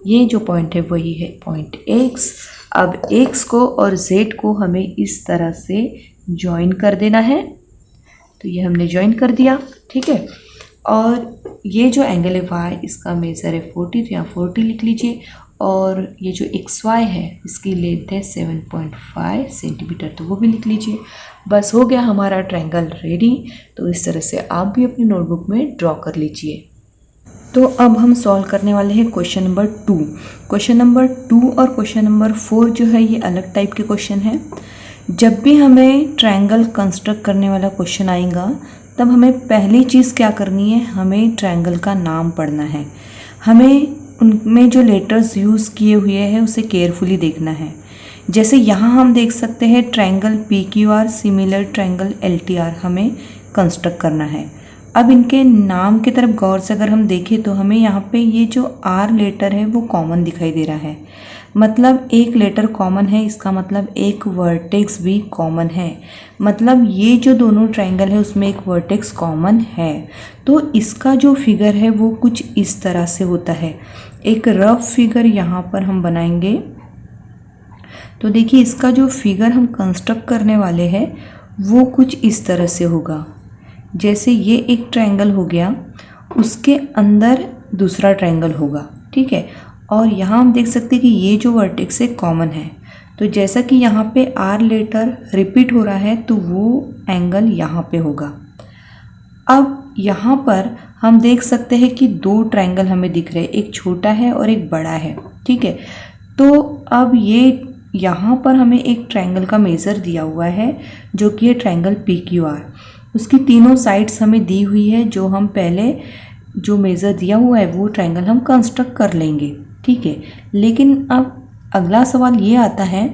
ये जो पॉइंट है वही है पॉइंट x। अब x को और z को हमें इस तरह से ज्वाइन कर देना है, तो ये हमने ज्वाइन कर दिया, ठीक है। और ये जो एंगल है y, इसका मेजर है 40, तो यहाँ 40 लिख लीजिए। और ये जो XY है इसकी लेंथ है 7.5 सेंटीमीटर, तो वो भी लिख लीजिए। बस हो गया हमारा ट्रायंगल रेडी। तो इस तरह से आप भी अपनी नोटबुक में ड्रॉ कर लीजिए। तो अब हम सॉल्व करने वाले हैं क्वेश्चन नंबर 2। क्वेश्चन नंबर 2 और क्वेश्चन नंबर 4 जो है ये अलग टाइप के क्वेश्चन है। जब भी हमें ट्रायंगल कंस्ट्रक्ट करने वाला क्वेश्चन आएगा तब हमें पहली चीज़ क्या करनी है, हमें ट्रायंगल का नाम पढ़ना है। हमें उनमें जो लेटर्स यूज़ किए हुए हैं उसे केयरफुली देखना है। जैसे यहाँ हम देख सकते हैं triangle PQR similar triangle LTR हमें कंस्ट्रक्ट करना है। अब इनके नाम की तरफ गौर से अगर हम देखें तो हमें यहाँ पे ये जो R लेटर है वो कॉमन दिखाई दे रहा है, मतलब एक लेटर कॉमन है, इसका मतलब एक वर्टेक्स भी कॉमन है। मतलब ये जो दोनों ट्रायंगल है उसमें एक वर्टेक्स कॉमन है। तो इसका जो फिगर है वो कुछ इस तरह से होता है। एक रफ फिगर यहाँ पर हम बनाएंगे। तो देखिए इसका जो फिगर हम कंस्ट्रक्ट करने वाले हैं वो कुछ इस तरह से होगा। जैसे ये एक ट्रायंगल हो गया, उसके अंदर दूसरा ट्रायंगल होगा, ठीक है। और यहाँ हम देख सकते हैं कि ये जो वर्टेक्स है कॉमन है। तो जैसा कि यहाँ पे R लेटर रिपीट हो रहा है तो वो एंगल यहाँ पे होगा। अब यहाँ पर हम देख सकते हैं कि दो ट्रायंगल हमें दिख रहे हैं, एक छोटा है और एक बड़ा है, ठीक है। तो अब ये यहाँ पर हमें एक ट्रायंगल का मेज़र दिया हुआ है जो कि है ट्रायंगल PQR। उसकी तीनों साइड्स हमें दी हुई है। जो हम पहले जो मेज़र दिया हुआ है वो ट्रायंगल हम कंस्ट्रक्ट कर लेंगे, ठीक है। लेकिन अब अगला सवाल ये आता है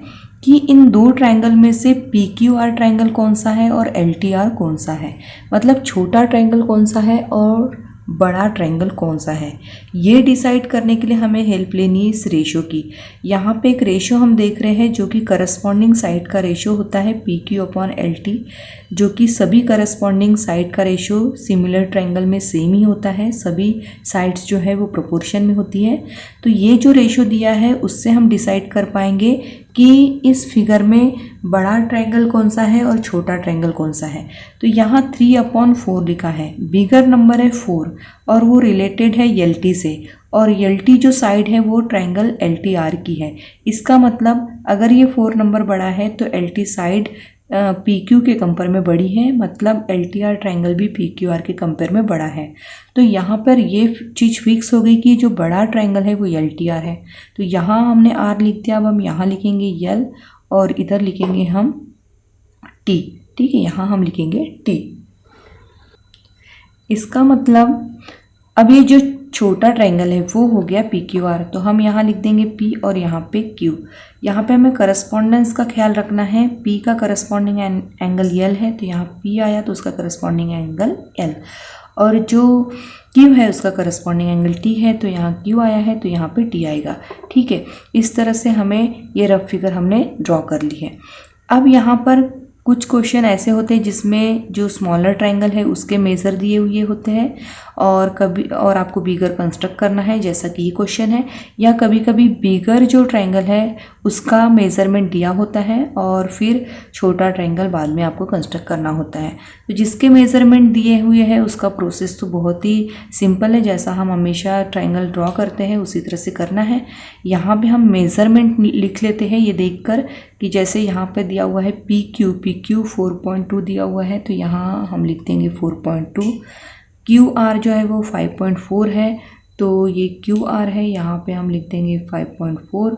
कि इन दो ट्रायंगल में से PQR ट्रायंगल कौन सा है और LTR कौन सा है, मतलब छोटा ट्रायंगल कौन सा है और बड़ा ट्रायंगल कौन सा है। ये डिसाइड करने के लिए हमें हेल्प लेनी है इस रेशो की। यहाँ पे एक रेशो हम देख रहे हैं जो कि करस्पॉन्डिंग साइड का रेशो होता है PQ/LT, जो कि सभी करस्पॉन्डिंग साइड का रेशो सिमिलर ट्रायंगल में सेम ही होता है। सभी साइड्स जो है वो प्रोपोर्शन में होती है। तो ये जो रेशो दिया है उससे हम डिसाइड कर पाएंगे कि इस फिगर में बड़ा ट्रायंगल कौन सा है और छोटा ट्रायंगल कौन सा है। तो यहाँ 3/4 लिखा है, बिगर नंबर है 4 और वो रिलेटेड है LT से, और LT जो साइड है वो ट्रायंगल LTR की है। इसका मतलब अगर ये 4 नंबर बड़ा है तो LT साइड PQ के कंपेयर में बड़ी है, मतलब LTR ट्रायंगल भी PQR के कंपेयर में बड़ा है। तो यहाँ पर ये चीज़ फिक्स हो गई कि जो बड़ा ट्रायंगल है वो LTR है। तो यहाँ हमने R लिख दिया। अब हम यहाँ लिखेंगे L और इधर लिखेंगे हम T, ठीक है। यहाँ हम लिखेंगे T। इसका मतलब अब ये जो छोटा ट्रायंगल है वो हो गया PQR, तो हम यहाँ लिख देंगे P और यहाँ पे Q। यहाँ पे हमें करस्पॉन्डेंस का ख्याल रखना है। P का करस्पॉन्डिंग एंगल L है तो यहाँ P आया तो उसका करस्पॉन्डिंग एंगल L, और जो Q है उसका करस्पॉन्डिंग एंगल T है तो यहाँ Q आया है तो यहाँ पे T आएगा, ठीक है। इस तरह से हमें ये रफ फिगर हमने ड्रॉ कर ली है। अब यहाँ पर कुछ क्वेश्चन ऐसे होते हैं जिसमें जो स्मॉलर ट्रायंगल है उसके मेज़र दिए हुए होते हैं और आपको बिगर कंस्ट्रक्ट करना है, जैसा कि ये क्वेश्चन है। या कभी कभी बिगर जो ट्रायंगल है उसका मेज़रमेंट दिया होता है और फिर छोटा ट्रायंगल बाद में आपको कंस्ट्रक्ट करना होता है। तो जिसके मेज़रमेंट दिए हुए हैं उसका प्रोसेस तो बहुत ही सिंपल है, जैसा हम हमेशा ट्रायंगल ड्रॉ करते हैं उसी तरह से करना है। यहाँ पे हम मेज़रमेंट लिख लेते हैं ये देखकर कि जैसे यहाँ पे दिया हुआ है PQ 4.2 दिया हुआ है तो यहाँ हम लिख देंगे 4.2। QR जो है वो 5.4 है तो ये QR है, यहाँ पे हम लिख देंगे 5.4।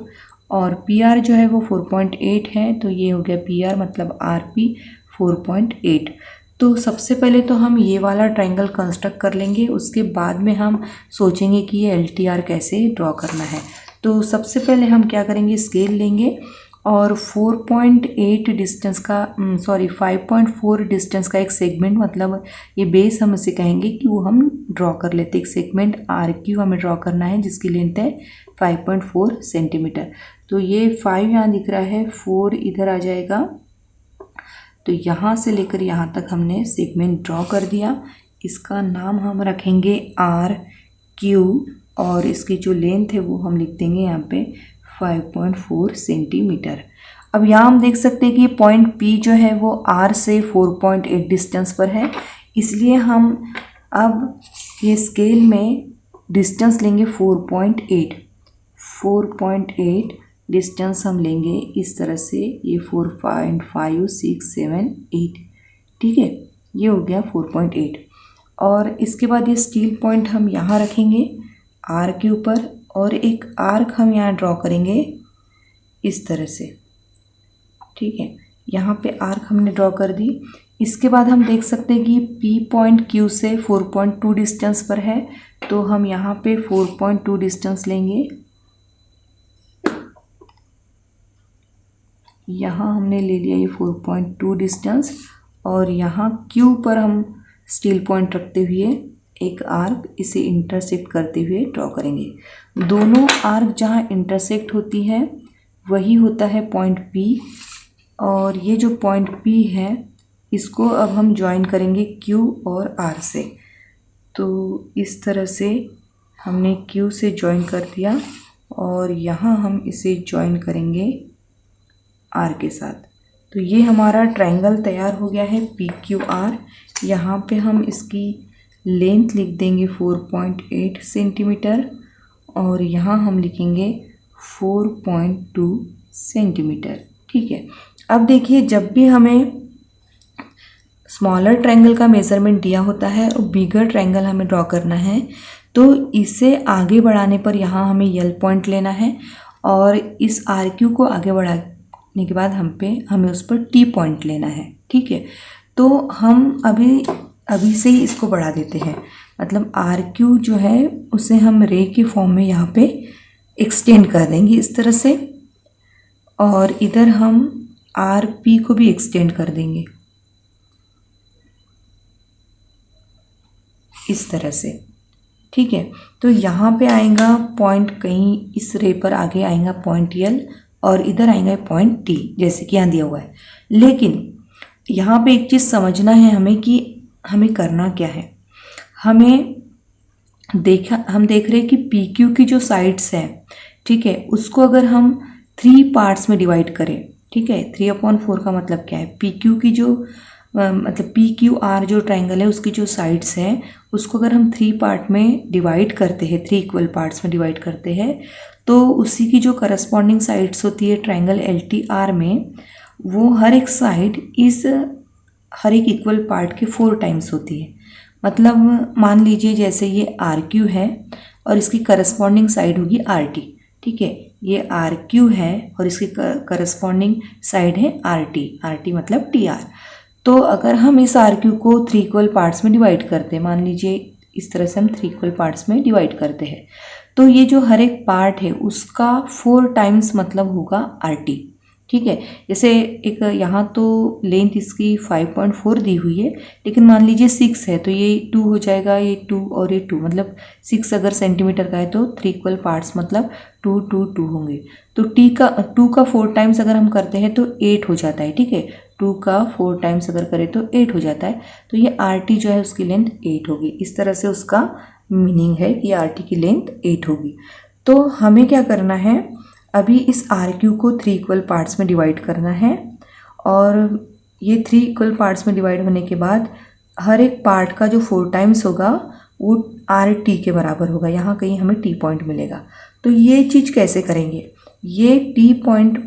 और PR जो है वो 4.8 है तो ये हो गया PR, मतलब RP 4.8। तो सबसे पहले तो हम ये वाला ट्रायंगल कंस्ट्रक्ट कर लेंगे, उसके बाद में हम सोचेंगे कि ये LTR कैसे ड्रॉ करना है। तो सबसे पहले हम क्या करेंगे, स्केल लेंगे और 4.8 डिस्टेंस का 5.4 डिस्टेंस का एक सेगमेंट, मतलब ये बेस हम इसे कहेंगे कि वो हम ड्रॉ कर लेते हैं। एक सेगमेंट RQ हमें ड्रॉ करना है जिसकी लेंथ है 5.4 सेंटीमीटर। तो ये 5 यहाँ दिख रहा है, 4 इधर आ जाएगा। तो यहाँ से लेकर यहाँ तक हमने सेगमेंट ड्रॉ कर दिया। इसका नाम हम रखेंगे RQ और इसकी जो लेंथ है वो हम लिख देंगे यहाँ पे 5.4 सेंटीमीटर। अब यहाँ हम देख सकते हैं कि पॉइंट P जो है वो R से 4.8 डिस्टेंस पर है, इसलिए हम अब ये स्केल में डिस्टेंस लेंगे 4.8 डिस्टेंस हम लेंगे इस तरह से, ये 4.5 6 7 8, ठीक है, ये हो गया 4.8। और इसके बाद ये स्टील पॉइंट हम यहाँ रखेंगे R के ऊपर और एक आर्क हम यहाँ ड्रॉ करेंगे इस तरह से, ठीक है, यहाँ पे आर्क हमने ड्रॉ कर दी। इसके बाद हम देख सकते हैं कि P पॉइंट Q से 4.2 डिस्टेंस पर है, तो हम यहाँ पे 4.2 डिस्टेंस लेंगे। यहाँ हमने ले लिया ये 4.2 डिस्टेंस और यहाँ Q पर हम स्टील पॉइंट रखते हुए एक आर्क इसे इंटरसेक्ट करते हुए ड्रॉ करेंगे। दोनों आर्क जहाँ इंटरसेक्ट होती है वही होता है पॉइंट P, और ये जो पॉइंट P है इसको अब हम ज्वाइन करेंगे Q और R से। तो इस तरह से हमने Q से ज्वाइन कर दिया और यहाँ हम इसे ज्वाइन करेंगे R के साथ। तो ये हमारा ट्रायंगल तैयार हो गया है PQR। यहाँ पे हम इसकी लेंथ लिख देंगे 4.8 सेंटीमीटर और यहाँ हम लिखेंगे 4.2 सेंटीमीटर, ठीक है। अब देखिए, जब भी हमें स्मॉलर ट्रायंगल का मेज़रमेंट दिया होता है और बिगर ट्रायंगल हमें ड्रॉ करना है, तो इसे आगे बढ़ाने पर यहाँ हमें यल पॉइंट लेना है और इस RQ को आगे बढ़ाने के बाद हमें उस पर T पॉइंट लेना है, ठीक है। तो हम अभी से ही इसको बढ़ा देते हैं, मतलब RQ जो है उसे हम रे के फॉर्म में यहाँ पे एक्सटेंड कर देंगे इस तरह से, और इधर हम RP को भी एक्सटेंड कर देंगे इस तरह से, ठीक है। तो यहाँ पे आएगा पॉइंट, कहीं इस रे पर आगे आएगा पॉइंट L और इधर आएगा पॉइंट T, जैसे कि यहाँ दिया हुआ है। लेकिन यहाँ पे एक चीज़ समझना है हमें कि हमें करना क्या है। हम देख रहे हैं कि PQ की जो साइड्स हैं, ठीक है, उसको अगर हम 3 पार्ट्स में डिवाइड करें, ठीक है, 3/4 का मतलब क्या है, PQ की जो मतलब PQR जो ट्रायंगल है उसकी जो साइड्स हैं उसको अगर हम 3 पार्ट में डिवाइड करते हैं, 3 इक्वल पार्ट्स में डिवाइड करते हैं, तो उसी की जो करस्पॉन्डिंग साइड्स होती है ट्रायंगल LTR में, वो हर एक साइड हर एक इक्वल पार्ट के 4 टाइम्स होती है। मतलब मान लीजिए जैसे ये RQ है और इसकी करस्पॉन्डिंग साइड होगी RT, ठीक है, ये RQ है और इसकी करस्पॉन्डिंग साइड है RT मतलब TR। तो अगर हम इस RQ को 3 इक्वल पार्ट्स में डिवाइड करते हैं, मान लीजिए इस तरह से हम 3 इक्वल पार्ट्स में डिवाइड करते हैं, तो ये जो हर एक पार्ट है उसका 4 टाइम्स मतलब होगा RT, ठीक है। जैसे एक यहाँ तो लेंथ इसकी 5.4 दी हुई है, लेकिन मान लीजिए 6 है तो ये 2 हो जाएगा, ये 2 और ये 2, मतलब 6 अगर सेंटीमीटर का है तो 3 इक्वल पार्ट्स मतलब 2 2 2 होंगे। तो 2 का 4 टाइम्स अगर हम करते हैं तो 8 हो जाता है, ठीक है, 2 का 4 टाइम्स अगर करें तो 8 हो जाता है। तो ये RT जो है उसकी लेंथ 8 होगी। इस तरह से उसका मीनिंग है कि RT की लेंथ 8 होगी। तो हमें क्या करना है, अभी इस RQ को 3 इक्वल पार्ट्स में डिवाइड करना है और ये 3 इक्वल पार्ट्स में डिवाइड होने के बाद हर एक पार्ट का जो 4 टाइम्स होगा वो RT के बराबर होगा। यहाँ कहीं हमें T पॉइंट मिलेगा। तो ये चीज़ कैसे करेंगे, ये T पॉइंट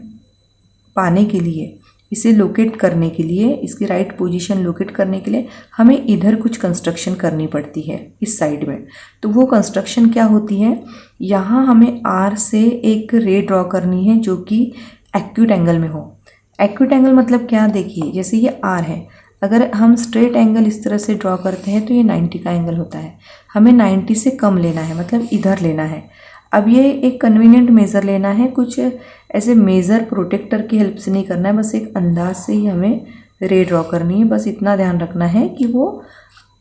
पाने के लिए, इसे लोकेट करने के लिए, इसकी राइट पोजीशन लोकेट करने के लिए हमें इधर कुछ कंस्ट्रक्शन करनी पड़ती है इस साइड में। तो वो कंस्ट्रक्शन क्या होती है, यहाँ हमें R से एक रे ड्रॉ करनी है जो कि एक्यूट एंगल में हो। एक्यूट एंगल मतलब क्या, देखिए जैसे ये R है, अगर हम स्ट्रेट एंगल इस तरह से ड्रॉ करते हैं तो ये 90 का एंगल होता है। हमें 90 से कम लेना है, मतलब इधर लेना है। अब ये एक कन्वीनियंट मेज़र लेना है, कुछ ऐसे मेज़र प्रोटेक्टर की हेल्प से नहीं करना है, बस एक अंदाज से ही हमें रे ड्रॉ करनी है। बस इतना ध्यान रखना है कि वो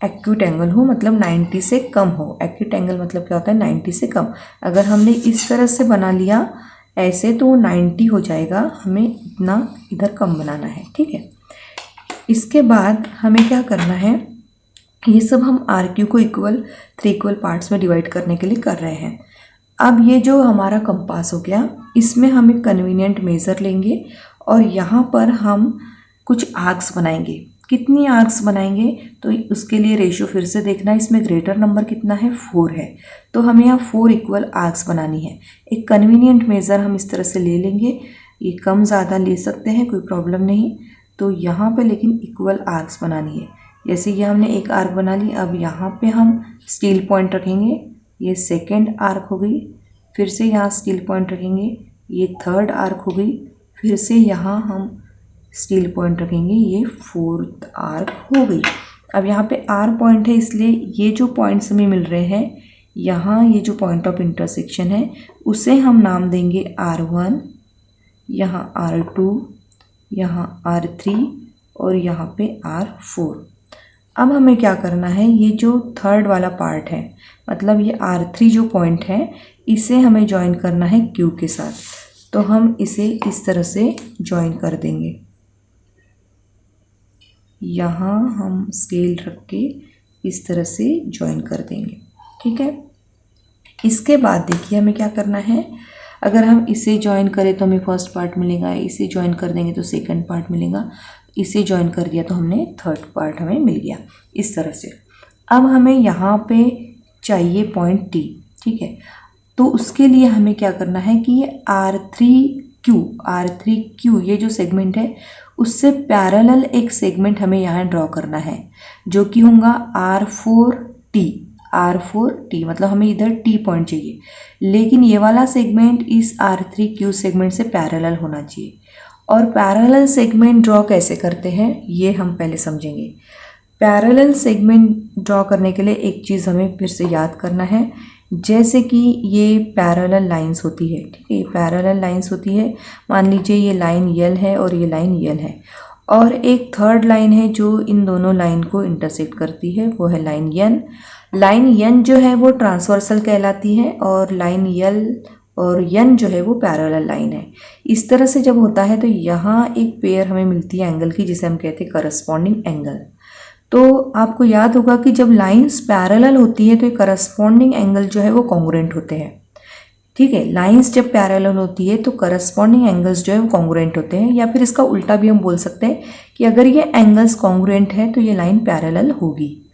एक्यूट एंगल हो, मतलब 90 से कम हो। एक्यूट एंगल मतलब क्या होता है, 90 से कम। अगर हमने इस तरह से बना लिया ऐसे तो वो 90 हो जाएगा, हमें इतना इधर कम बनाना है, ठीक है। इसके बाद हमें क्या करना है, ये सब हम आर क्यू को थ्री इक्वल पार्ट्स में डिवाइड करने के लिए कर रहे हैं। अब ये जो हमारा कंपास हो गया, इसमें हम एक कन्वीनियंट मेज़र लेंगे और यहाँ पर हम कुछ आर्क्स बनाएंगे। कितनी आर्क्स बनाएंगे तो उसके लिए रेशियो फिर से देखना है, इसमें ग्रेटर नंबर कितना है, 4 है, तो हमें यहाँ 4 इक्वल आर्क्स बनानी है। एक कन्वीनियंट मेज़र हम इस तरह से ले लेंगे, ये कम ज़्यादा ले सकते हैं, कोई प्रॉब्लम नहीं। तो यहाँ पे लेकिन इक्वल आर्क्स बनानी है। जैसे कि हमने एक आर्क बना ली, अब यहाँ पे हम स्टील पॉइंट रखेंगे, ये सेकेंड आर्क हो गई, फिर से यहाँ स्टील पॉइंट रखेंगे, ये थर्ड आर्क हो गई, फिर से यहाँ हम स्टील पॉइंट रखेंगे, ये फोर्थ आर्क हो गई। अब यहाँ पे आर पॉइंट है, इसलिए ये जो पॉइंट्स हमें मिल रहे हैं, यहाँ ये जो पॉइंट ऑफ इंटरसेक्शन है उसे हम नाम देंगे R1, यहाँ R2, यहाँ R3 और यहाँ पे R4। अब हमें क्या करना है, ये जो थर्ड वाला पार्ट है, मतलब ये R3 जो पॉइंट है, इसे हमें ज्वाइन करना है Q के साथ। तो हम इसे इस तरह से ज्वाइन कर देंगे, यहाँ हम स्केल रख के इस तरह से ज्वाइन कर देंगे, ठीक है। इसके बाद देखिए हमें क्या करना है, अगर हम इसे ज्वाइन करें तो हमें फर्स्ट पार्ट मिलेगा, इसे ज्वाइन कर देंगे तो सेकंड पार्ट मिलेगा, इसे ज्वाइन कर दिया तो हमने थर्ड पार्ट हमें मिल गया, इस तरह से। अब हमें यहाँ पे चाहिए पॉइंट T, ठीक है। तो उसके लिए हमें क्या करना है कि ये R3Q ये जो सेगमेंट है उससे पैरेलल एक सेगमेंट हमें यहाँ ड्रॉ करना है, जो कि होगा R4T, मतलब हमें इधर T पॉइंट चाहिए, लेकिन ये वाला सेगमेंट इस R3Q सेगमेंट से पैरेलल होना चाहिए। और पैरेलल सेगमेंट ड्रॉ कैसे करते हैं ये हम पहले समझेंगे। पैरेलल सेगमेंट ड्रॉ करने के लिए एक चीज़ हमें फिर से याद करना है, जैसे कि ये पैरेलल लाइंस होती है, ठीक है, ये पैरेलल लाइंस होती है। मान लीजिए ये लाइन यल है और ये लाइन यल है, और एक थर्ड लाइन है जो इन दोनों लाइन को इंटरसेक्ट करती है, वो है लाइन यन। लाइन यन जो है वो ट्रांसवर्सल कहलाती है, और लाइन यल और यन जो है वो पैरेलल लाइन है। इस तरह से जब होता है तो यहाँ एक पेयर हमें मिलती है एंगल की, जिसे हम कहते हैं करस्पॉन्डिंग एंगल। तो आपको याद होगा कि जब लाइंस पैरेलल होती है तो ये करस्पॉन्डिंग एंगल जो है वो कॉन्ग्रुएंट होते हैं, ठीक है। लाइंस जब पैरेलल होती है तो करस्पॉन्डिंग एंगल्स जो है वो कॉन्ग्रुएंट होते हैं, या फिर इसका उल्टा भी हम बोल सकते हैं कि अगर ये एंगल्स कॉन्ग्रुएंट है तो ये लाइन पैरेलल होगी।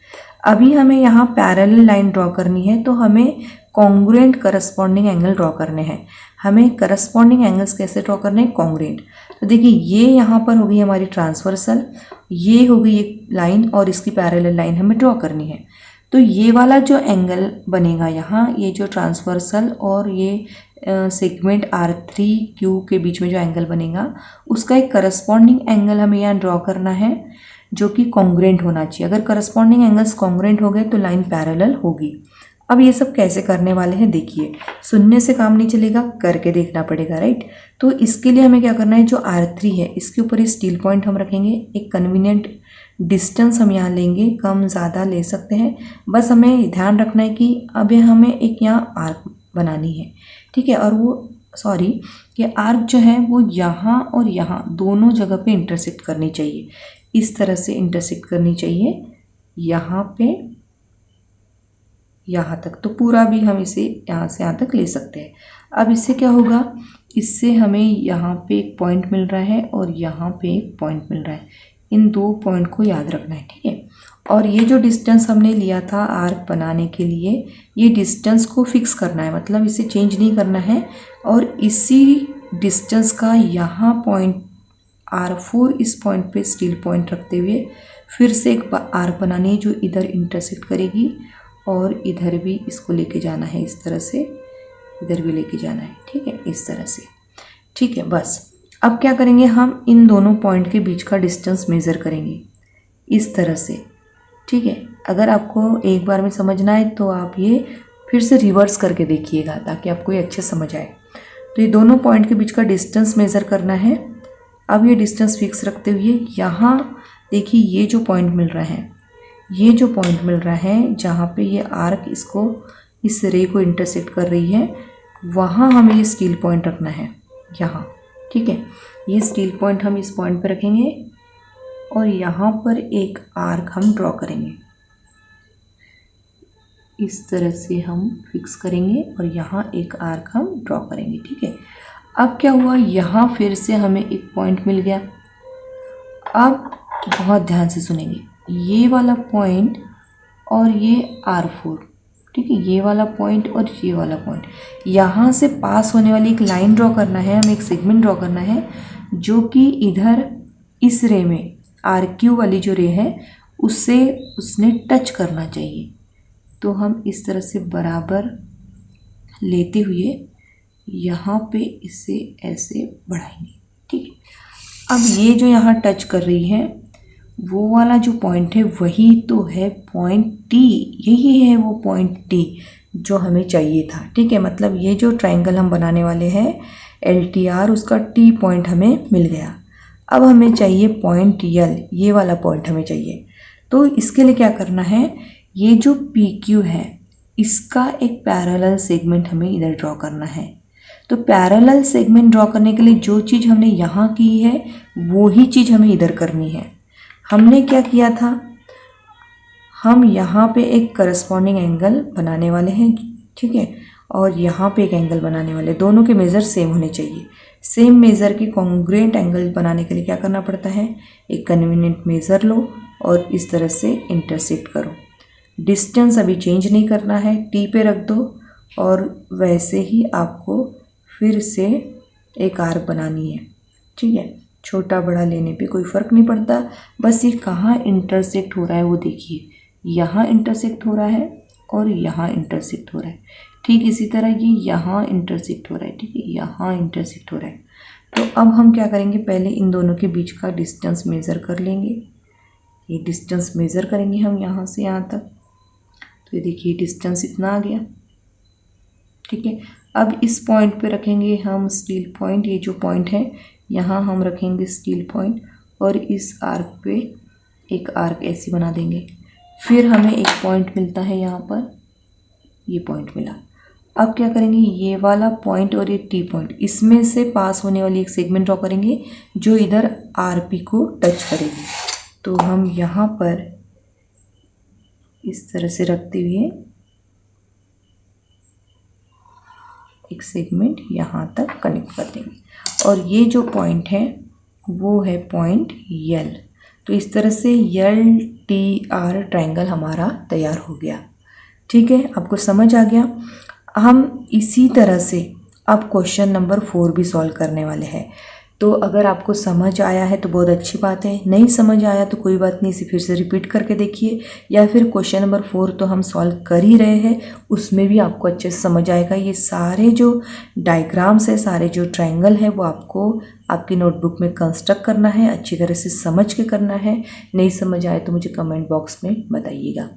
अभी हमें यहाँ पैरेलल लाइन ड्रॉ करनी है, तो हमें कॉन्ग्रुएंट करस्पॉन्डिंग एंगल ड्रॉ करने हैं। हमें करस्पॉन्डिंग एंगल्स कैसे ड्रॉ करने हैं, कॉन्ग्रुएंट। तो देखिए ये यहाँ पर होगी हमारी ट्रांसवर्सल, ये होगी एक लाइन और इसकी पैरेलल लाइन हमें ड्रॉ करनी है। तो ये वाला जो एंगल बनेगा यहाँ, ये जो ट्रांसवर्सल और ये सेगमेंट R3Q के बीच में जो एंगल बनेगा, उसका एक करस्पॉन्डिंग एंगल हमें यहाँ ड्रॉ करना है, जो कि कॉन्ग्रुएंट होना चाहिए। अगर करस्पॉन्डिंग एंगल्स कॉन्ग्रुएंट हो गए तो लाइन पैरेलल होगी। अब ये सब कैसे करने वाले हैं देखिए, सुनने से काम नहीं चलेगा, करके देखना पड़ेगा, राइट। तो इसके लिए हमें क्या करना है, जो R3 है इसके ऊपर ये स्टील पॉइंट हम रखेंगे, एक कन्वीनियंट डिस्टेंस हम यहाँ लेंगे, कम ज़्यादा ले सकते हैं, बस हमें ध्यान रखना है कि अब हमें एक यहाँ आर्क बनानी है, ठीक है। और वो ये आर्क जो है वो यहाँ और यहाँ दोनों जगह पे इंटरसेक्ट करनी चाहिए, इस तरह से इंटरसेक्ट करनी चाहिए, यहाँ पे यहाँ तक। तो पूरा भी हम इसे यहाँ से यहाँ तक ले सकते हैं। अब इससे क्या होगा, इससे हमें यहाँ पे एक पॉइंट मिल रहा है और यहाँ पे एक पॉइंट मिल रहा है, इन दो पॉइंट को याद रखना है, ठीक है। और ये जो डिस्टेंस हमने लिया था आर्क बनाने के लिए, ये डिस्टेंस को फिक्स करना है, मतलब इसे चेंज नहीं करना है। और इसी डिस्टेंस का यहाँ पॉइंट R4, इस पॉइंट पे स्टील पॉइंट रखते हुए फिर से एक आर्क बनानी है जो इधर इंटरसेक्ट करेगी, और इधर भी इसको लेके जाना है, इस तरह से इधर भी लेके जाना है, ठीक है, इस तरह से, ठीक है। बस अब क्या करेंगे, हम इन दोनों पॉइंट के बीच का डिस्टेंस मेज़र करेंगे इस तरह से, ठीक है। अगर आपको एक बार में समझना है तो आप ये फिर से रिवर्स करके देखिएगा, ताकि आपको ये अच्छे समझ आए। तो ये दोनों पॉइंट के बीच का डिस्टेंस मेज़र करना है। अब ये डिस्टेंस फिक्स रखते हुए यहाँ देखिए, ये जो पॉइंट मिल रहा है, ये जो पॉइंट मिल रहा है जहाँ पे ये आर्क इसको, इस रे को इंटरसेक्ट कर रही है, वहाँ हमें ये स्टील पॉइंट रखना है यहाँ, ठीक है। ये स्टील पॉइंट हम इस पॉइंट पे रखेंगे और यहाँ पर एक आर्क हम ड्रॉ करेंगे, इस तरह से हम फिक्स करेंगे और यहाँ एक आर्क हम ड्रॉ करेंगे। ठीक है, अब क्या हुआ, यहाँ फिर से हमें एक पॉइंट मिल गया। अब बहुत ध्यान से सुनेंगे, ये वाला पॉइंट और ये R4, ठीक है, ये वाला पॉइंट और ये वाला पॉइंट, यहाँ से पास होने वाली एक लाइन ड्रॉ करना है, हमें एक सेगमेंट ड्रॉ करना है जो कि इधर इस रे में RQ वाली जो रे है उससे उसने टच करना चाहिए। तो हम इस तरह से बराबर लेते हुए यहाँ पे इसे ऐसे बढ़ाएंगे। ठीक है, अब ये जो यहाँ टच कर रही है वो वाला जो पॉइंट है वही तो है पॉइंट T, यही है वो पॉइंट T जो हमें चाहिए था। ठीक है, मतलब ये जो ट्रायंगल हम बनाने वाले हैं LTR, उसका T पॉइंट हमें मिल गया। अब हमें चाहिए पॉइंट L, ये वाला पॉइंट हमें चाहिए। तो इसके लिए क्या करना है, ये जो PQ है इसका एक पैरेलल सेगमेंट हमें इधर ड्रॉ करना है। तो पैरेलल सेगमेंट ड्रॉ करने के लिए जो चीज़ हमने यहाँ की है वो ही चीज़ हमें इधर करनी है। हमने क्या किया था, हम यहाँ पे एक करस्पॉन्डिंग एंगल बनाने वाले हैं। ठीक है, और यहाँ पे एक एंगल बनाने वाले, दोनों के मेज़र सेम होने चाहिए। सेम मेज़र की कॉन्ग्रुएंट एंगल बनाने के लिए क्या करना पड़ता है, एक कन्वीनियंट मेज़र लो और इस तरह से इंटरसेक्ट करो। डिस्टेंस अभी चेंज नहीं करना है, T पे रख दो और वैसे ही आपको फिर से एक आर्क बनानी है। ठीक है, छोटा बड़ा लेने पे कोई फ़र्क नहीं पड़ता, बस ये कहाँ इंटरसेक्ट हो रहा है वो देखिए, यहाँ इंटरसेक्ट हो रहा है और यहाँ इंटरसेक्ट हो रहा है। ठीक इसी तरह ये यहाँ इंटरसेक्ट हो रहा है। ठीक है, यहाँ इंटरसेक्ट हो रहा है। तो अब हम क्या करेंगे, पहले इन दोनों के बीच का डिस्टेंस मेज़र कर लेंगे। ये डिस्टेंस मेज़र करेंगे हम यहाँ से यहाँ तक, तो ये देखिए डिस्टेंस इतना आ गया। ठीक है, अब इस पॉइंट पे रखेंगे हम स्टील पॉइंट, ये जो पॉइंट है यहाँ हम रखेंगे स्टील पॉइंट और इस आर्क पे एक आर्क ऐसे बना देंगे। फिर हमें एक पॉइंट मिलता है यहाँ पर, ये पॉइंट मिला। अब क्या करेंगे, ये वाला पॉइंट और ये T पॉइंट, इसमें से पास होने वाली एक सेगमेंट ड्रॉ करेंगे जो इधर RP को टच करेगी। तो हम यहाँ पर इस तरह से रखते हुए एक सेगमेंट यहाँ तक कनेक्ट कर देंगे और ये जो पॉइंट है वो है पॉइंट L। तो इस तरह से LTR ट्रायंगल हमारा तैयार हो गया। ठीक है, आपको समझ आ गया। हम इसी तरह से अब क्वेश्चन नंबर 4 भी सॉल्व करने वाले हैं। तो अगर आपको समझ आया है तो बहुत अच्छी बात है, नहीं समझ आया तो कोई बात नहीं, इसे फिर से रिपीट करके देखिए, या फिर क्वेश्चन नंबर 4 तो हम सॉल्व कर ही रहे हैं, उसमें भी आपको अच्छे से समझ आएगा। ये सारे जो डायग्राम्स है, सारे जो ट्रायंगल है वो आपको आपकी नोटबुक में कंस्ट्रक्ट करना है, अच्छी तरह से समझ के करना है। नहीं समझ आए तो मुझे कमेंट बॉक्स में बताइएगा।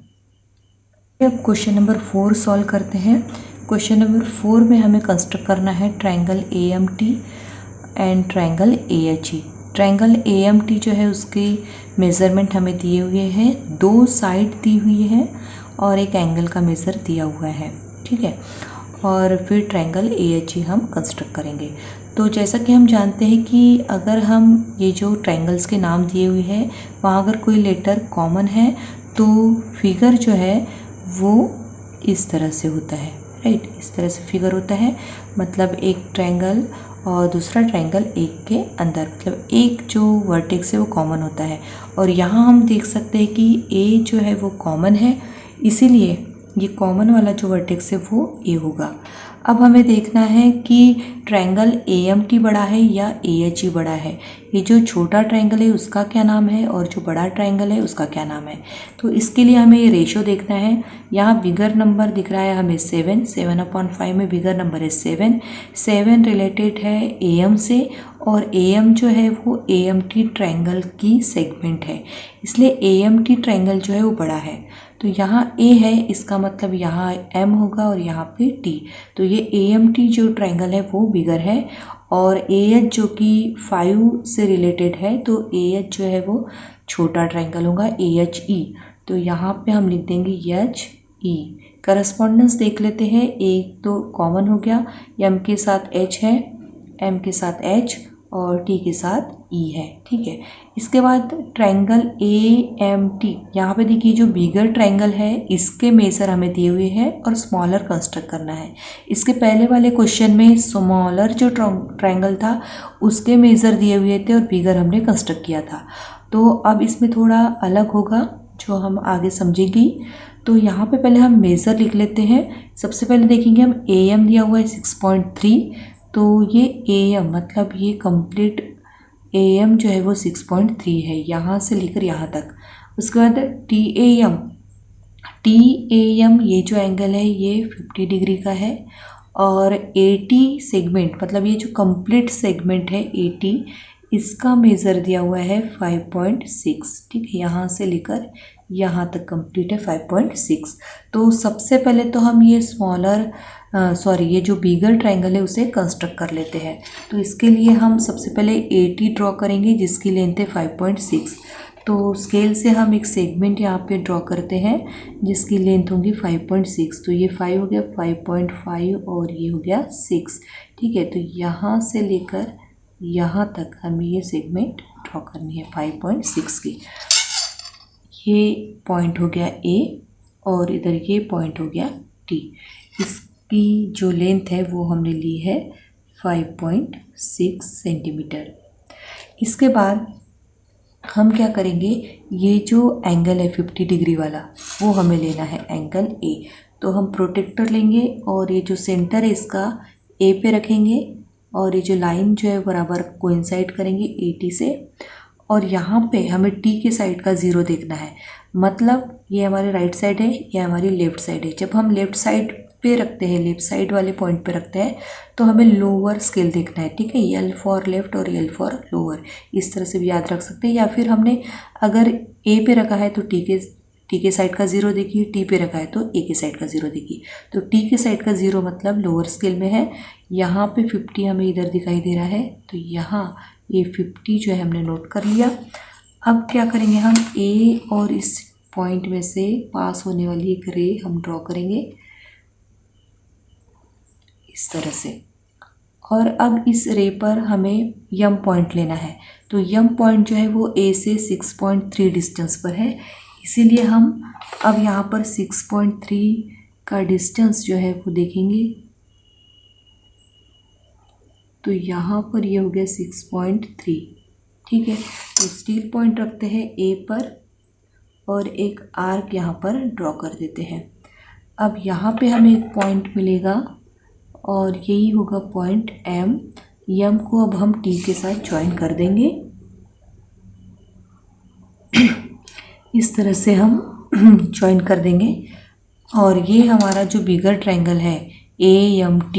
अब क्वेश्चन नंबर 4 सॉल्व करते हैं। क्वेश्चन नंबर 4 में हमें कंस्ट्रक्ट करना है triangle AMT and triangle AHE। Triangle AMT जो है उसकी मेज़रमेंट हमें दिए हुए हैं, 2 साइड दी हुई है और एक एंगल का मेज़र दिया हुआ है। ठीक है, और फिर ट्रायंगल AHE हम कंस्ट्रक्ट करेंगे। तो जैसा कि हम जानते हैं कि अगर हम ये जो ट्रायंगल्स के नाम दिए हुए हैं वहाँ अगर कोई लेटर कॉमन है तो फिगर जो है वो इस तरह से होता है, राइट, इस तरह से फिगर होता है। मतलब एक ट्रायंगल और दूसरा ट्रायंगल एक के अंदर, मतलब एक जो वर्टेक्स है वो कॉमन होता है। और यहाँ हम देख सकते हैं कि A जो है वो कॉमन है, इसीलिए ये कॉमन वाला जो वर्टेक्स है वो A होगा। अब हमें देखना है कि ट्रायंगल AMT बड़ा है या AHE बड़ा है। ये जो छोटा ट्रायंगल है उसका क्या नाम है और जो बड़ा ट्रायंगल है उसका क्या नाम है। तो इसके लिए हमें ये रेशो देखना है। यहाँ बिगर नंबर दिख रहा है हमें 7/5 में बिगर नंबर है 7 रिलेटेड है AM से और AM जो है वो AMT ट्रायंगल की सेगमेंट है, इसलिए AMT ट्रायंगल जो है वो बड़ा है। तो यहाँ A है, इसका मतलब यहाँ M होगा और यहाँ पे T। तो ये AMT जो ट्रायंगल है वो बिगर है और AH जो कि 5 से रिलेटेड है तो AH जो है वो छोटा ट्रायंगल होगा AHE। तो यहाँ पे हम लिख देंगे HE। करस्पॉन्डेंस देख लेते हैं, एक तो कॉमन हो गया, M के साथ H है, M के साथ H और टी के साथ ई है, ठीक है। इसके बाद ट्रायंगल AMT, यहाँ पे देखिए जो बिगर ट्रायंगल है इसके मेजर हमें दिए हुए हैं और स्मॉलर कंस्ट्रक्ट करना है। इसके पहले वाले क्वेश्चन में स्मॉलर जो ट्रायंगल था उसके मेजर दिए हुए थे और बिगर हमने कंस्ट्रक्ट किया था। तो अब इसमें थोड़ा अलग होगा जो हम आगे समझेंगे। तो यहाँ पे पहले हम मेज़र लिख लेते हैं। सबसे पहले देखेंगे हम AM दिया हुआ है 6.3, तो ये AM मतलब ये कंप्लीट AM जो है वो 6.3 है, यहाँ से लेकर यहाँ तक। उसके बाद TAM ये जो एंगल है ये 50 डिग्री का है और AT सेगमेंट मतलब ये जो कंप्लीट सेगमेंट है AT, इसका मेज़र दिया हुआ है 5.6, ठीक है। यहाँ से लेकर यहाँ तक कंप्लीट है 5.6। तो सबसे पहले तो हम ये ये जो बिगर ट्रायंगल है उसे कंस्ट्रक्ट कर लेते हैं। तो इसके लिए हम सबसे पहले AT ड्रॉ करेंगे जिसकी लेंथ है 5.6। तो स्केल से हम एक सेगमेंट यहाँ पे ड्रॉ करते हैं जिसकी लेंथ होगी 5.6। तो ये 5 हो गया, 5.5 और ये हो गया 6, ठीक है। तो यहाँ से लेकर यहाँ तक हमें ये सेगमेंट ड्रॉ करनी है 5.6 की। ये पॉइंट हो गया A और इधर ये पॉइंट हो गया T। इसकी जो लेंथ है वो हमने ली है 5.6 सेंटीमीटर। इसके बाद हम क्या करेंगे, ये जो एंगल है 50 डिग्री वाला वो हमें लेना है एंगल A। तो हम प्रोटेक्टर लेंगे और ये जो सेंटर है इसका A पे रखेंगे और ये जो लाइन जो है बराबर कोइंसाइड करेंगे AT से। और यहाँ पे हमें T के साइड का 0 देखना है, मतलब ये हमारी राइट साइड है, ये हमारी लेफ़्ट साइड है। जब हम लेफ़्ट साइड पे रखते हैं, लेफ़्ट साइड वाले पॉइंट पे रखते हैं तो हमें लोअर स्केल देखना है, ठीक है। L फॉर लेफ़्ट और L फॉर लोअर, इस तरह से भी याद रख सकते हैं। या फिर हमने अगर A पे रखा है तो T के साइड का 0 देखिए, T पे रखा है तो A के साइड का 0 देखिए। तो T के साइड का 0 मतलब लोअर स्केल में है। यहाँ पे 50 हमें इधर दिखाई दे रहा है, तो यहाँ ये 50 जो है हमने नोट कर लिया। अब क्या करेंगे, हम A और इस पॉइंट में से पास होने वाली एक रे हम ड्रॉ करेंगे इस तरह से। और अब इस रे पर हमें यम पॉइंट लेना है। तो यम पॉइंट जो है वो A से 6.3 डिस्टेंस पर है, इसीलिए हम अब यहाँ पर 6.3 का डिस्टेंस जो है वो देखेंगे। तो यहाँ पर ये हो गया 6.3, ठीक है। तो स्टील पॉइंट रखते हैं A पर और एक आर्क यहाँ पर ड्रॉ कर देते हैं। अब यहाँ पे हमें एक पॉइंट मिलेगा और यही होगा पॉइंट M। यम को अब हम T के साथ ज्वाइन कर देंगे इस तरह से हम ज्वाइन कर देंगे। और ये हमारा जो बिगर ट्रायंगल है AMT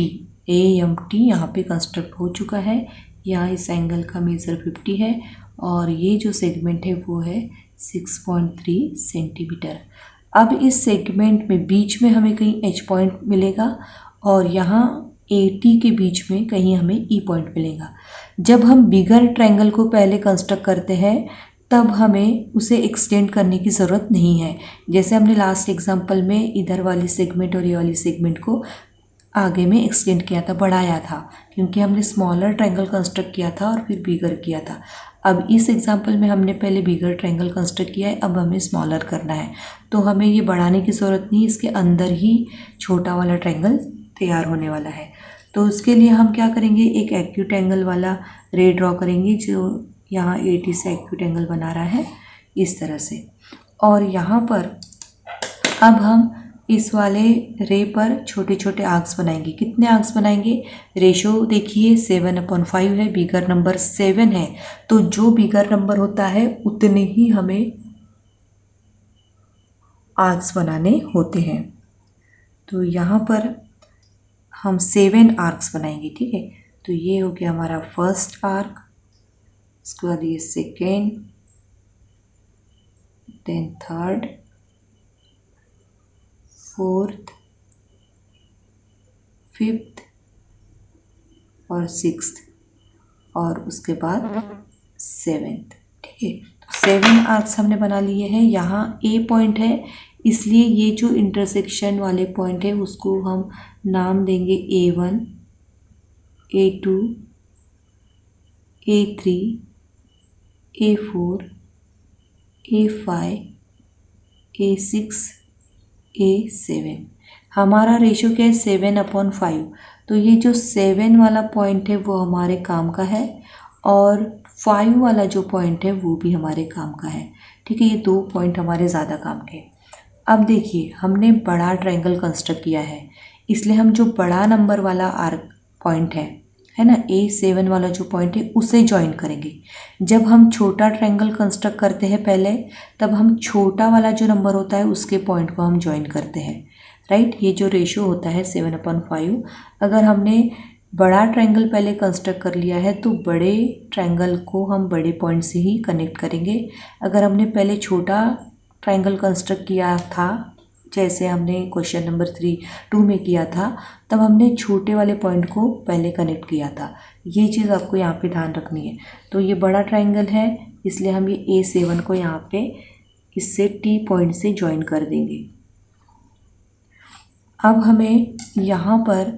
यहाँ पे कंस्ट्रक्ट हो चुका है। यहाँ इस एंगल का मेज़र 50 है और ये जो सेगमेंट है वो है 6.3 सेंटीमीटर। अब इस सेगमेंट में बीच में हमें कहीं H पॉइंट मिलेगा और यहाँ AT के बीच में कहीं हमें E पॉइंट मिलेगा। जब हम बिगर ट्रायंगल को पहले कंस्ट्रक्ट करते हैं तब हमें उसे एक्सटेंड करने की ज़रूरत नहीं है। जैसे हमने लास्ट एग्जांपल में इधर वाली सेगमेंट और ये वाली सेगमेंट को आगे में एक्सटेंड किया था, बढ़ाया था, क्योंकि हमने स्मॉलर ट्रायंगल कंस्ट्रक्ट किया था और फिर बिगर किया था। अब इस एग्जांपल में हमने पहले बिगर ट्रायंगल कंस्ट्रक्ट किया है, अब हमें स्मॉलर करना है, तो हमें ये बढ़ाने की ज़रूरत नहीं, इसके अंदर ही छोटा वाला ट्रायंगल तैयार होने वाला है। तो उसके लिए हम क्या करेंगे, एक एक्यूट एंगल वाला रे ड्रॉ करेंगे जो यहाँ AT से एक्यूट एंगल बना रहा है इस तरह से। और यहाँ पर अब हम इस वाले रे पर छोटे छोटे आर्क्स बनाएंगे। कितने आर्क्स बनाएंगे, रेशो देखिए 7/5 है, बिगर नंबर 7 है, तो जो बिगर नंबर होता है उतने ही हमें आर्क्स बनाने होते हैं। तो यहाँ पर हम 7 आर्क्स बनाएंगे, ठीक है। तो ये हो गया हमारा फर्स्ट आर्क, उसके बाद ये second, then third, fourth, fifth और सिक्स्थ और उसके बाद सेवेंथ, ठीक है। तो 7 आर्क्स हमने बना लिए हैं। यहाँ A पॉइंट है, इसलिए ये जो इंटरसेक्शन वाले पॉइंट है उसको हम नाम देंगे A1, A2, A3, A4, A5, A6, A7। हमारा रेशो क्या है 7/5। तो ये जो 7 वाला पॉइंट है वो हमारे काम का है और 5 वाला जो पॉइंट है वो भी हमारे काम का है। ठीक है, ये 2 पॉइंट हमारे ज़्यादा काम के। अब देखिए हमने बड़ा ट्रायंगल कंस्ट्रक्ट किया है, इसलिए हम जो बड़ा नंबर वाला आर्क पॉइंट है ना, A7 वाला जो पॉइंट है उसे ज्वाइन करेंगे। जब हम छोटा ट्रायंगल कंस्ट्रक्ट करते हैं पहले, तब हम छोटा वाला जो नंबर होता है उसके पॉइंट को हम ज्वाइन करते हैं, राइट। ये जो रेशो होता है 7/5। अगर हमने बड़ा ट्रायंगल पहले कंस्ट्रक्ट कर लिया है तो बड़े ट्रायंगल को हम बड़े पॉइंट से ही कनेक्ट करेंगे। अगर हमने पहले छोटा ट्रायंगल कंस्ट्रक्ट किया था, जैसे हमने क्वेश्चन नंबर 2 में किया था, तब हमने छोटे वाले पॉइंट को पहले कनेक्ट किया था। ये चीज़ आपको यहाँ पे ध्यान रखनी है। तो ये बड़ा ट्रायंगल है, इसलिए हम ये A7 को यहाँ पे इससे T पॉइंट से ज्वाइन कर देंगे। अब हमें यहाँ पर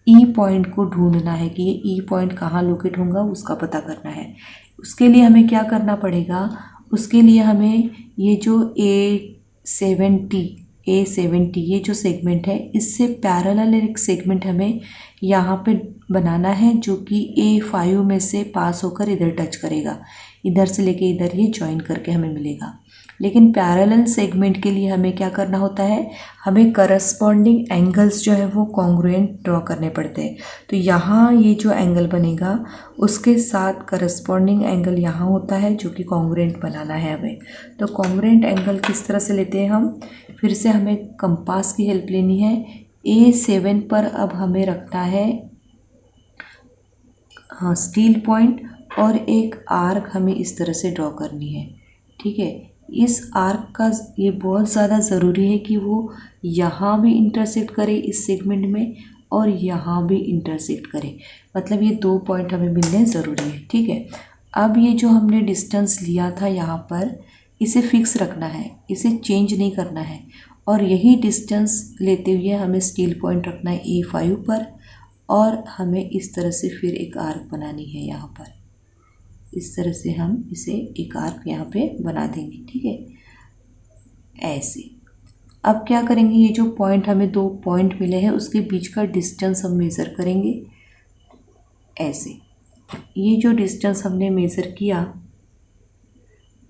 E पॉइंट को ढूंढना है कि ये E पॉइंट कहाँ लोकेट होगा, उसका पता करना है। उसके लिए हमें क्या करना पड़ेगा, उसके लिए हमें ये जो A7T ये जो सेगमेंट है, इससे पैरेलल एक सेगमेंट हमें यहाँ पे बनाना है जो कि A5 में से पास होकर इधर टच करेगा। इधर से लेके इधर ये ज्वाइन करके हमें मिलेगा। लेकिन पैरेलल सेगमेंट के लिए हमें क्या करना होता है, हमें करस्पॉन्डिंग एंगल्स जो है वो कॉन्ग्रुएंट ड्रॉ करने पड़ते हैं। तो यहाँ ये जो एंगल बनेगा उसके साथ करस्पॉन्डिंग एंगल यहाँ होता है जो कि कॉन्ग्रुएंट बनाना है हमें। तो कॉन्ग्रुएंट एंगल किस तरह से लेते हैं हम, फिर से हमें कंपास की हेल्प लेनी है। A7 पर अब हमें रखना है स्टील पॉइंट और एक आर्क हमें इस तरह से ड्रॉ करनी है। ठीक है, इस आर्क का ये बहुत ज़्यादा ज़रूरी है कि वो यहाँ भी इंटरसेक्ट करे इस सेगमेंट में और यहाँ भी इंटरसेक्ट करे, मतलब ये 2 पॉइंट हमें मिलने ज़रूरी है। ठीक है, अब ये जो हमने डिस्टेंस लिया था यहाँ पर, इसे फिक्स रखना है, इसे चेंज नहीं करना है। और यही डिस्टेंस लेते हुए हमें स्टील पॉइंट रखना है A5 पर और हमें इस तरह से फिर एक आर्क बनानी है यहाँ पर। इस तरह से हम इसे एक आर्क यहाँ पे बना देंगे। ठीक है, ऐसे। अब क्या करेंगे, ये जो पॉइंट हमें 2 पॉइंट मिले हैं उसके बीच का डिस्टेंस हम मेज़र करेंगे ऐसे। ये जो डिस्टेंस हमने मेज़र किया,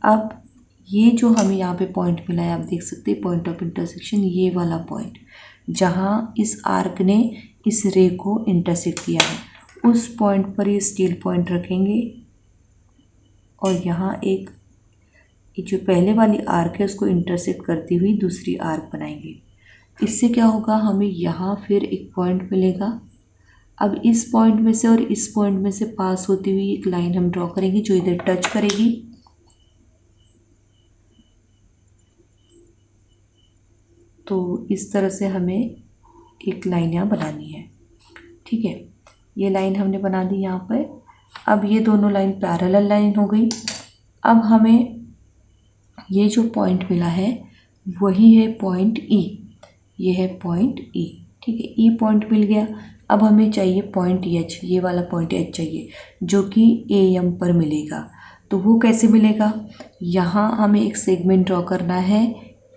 अब ये जो हमें यहाँ पे पॉइंट मिला है, आप देख सकते हैं पॉइंट ऑफ इंटरसेक्शन, ये वाला पॉइंट जहाँ इस आर्क ने इस रे को इंटरसेक्ट किया है, उस पॉइंट पर ये स्टील पॉइंट रखेंगे और यहाँ एक जो पहले वाली आर्क है उसको इंटरसेक्ट करती हुई दूसरी आर्क बनाएंगे। इससे क्या होगा, हमें यहाँ फिर एक पॉइंट मिलेगा। अब इस पॉइंट में से और इस पॉइंट में से पास होती हुई एक लाइन हम ड्रॉ करेंगे जो इधर टच करेगी। तो इस तरह से हमें एक लाइन यहाँ बनानी है। ठीक है, ये लाइन हमने बना दी यहाँ पर। अब ये दोनों लाइन पैरेलल लाइन हो गई। अब हमें ये जो पॉइंट मिला है वही है पॉइंट E, ये है पॉइंट E। ठीक है, E पॉइंट मिल गया। अब हमें चाहिए पॉइंट H, ये वाला पॉइंट H चाहिए जो कि AM पर मिलेगा। तो वो कैसे मिलेगा, यहाँ हमें एक सेगमेंट ड्रॉ करना है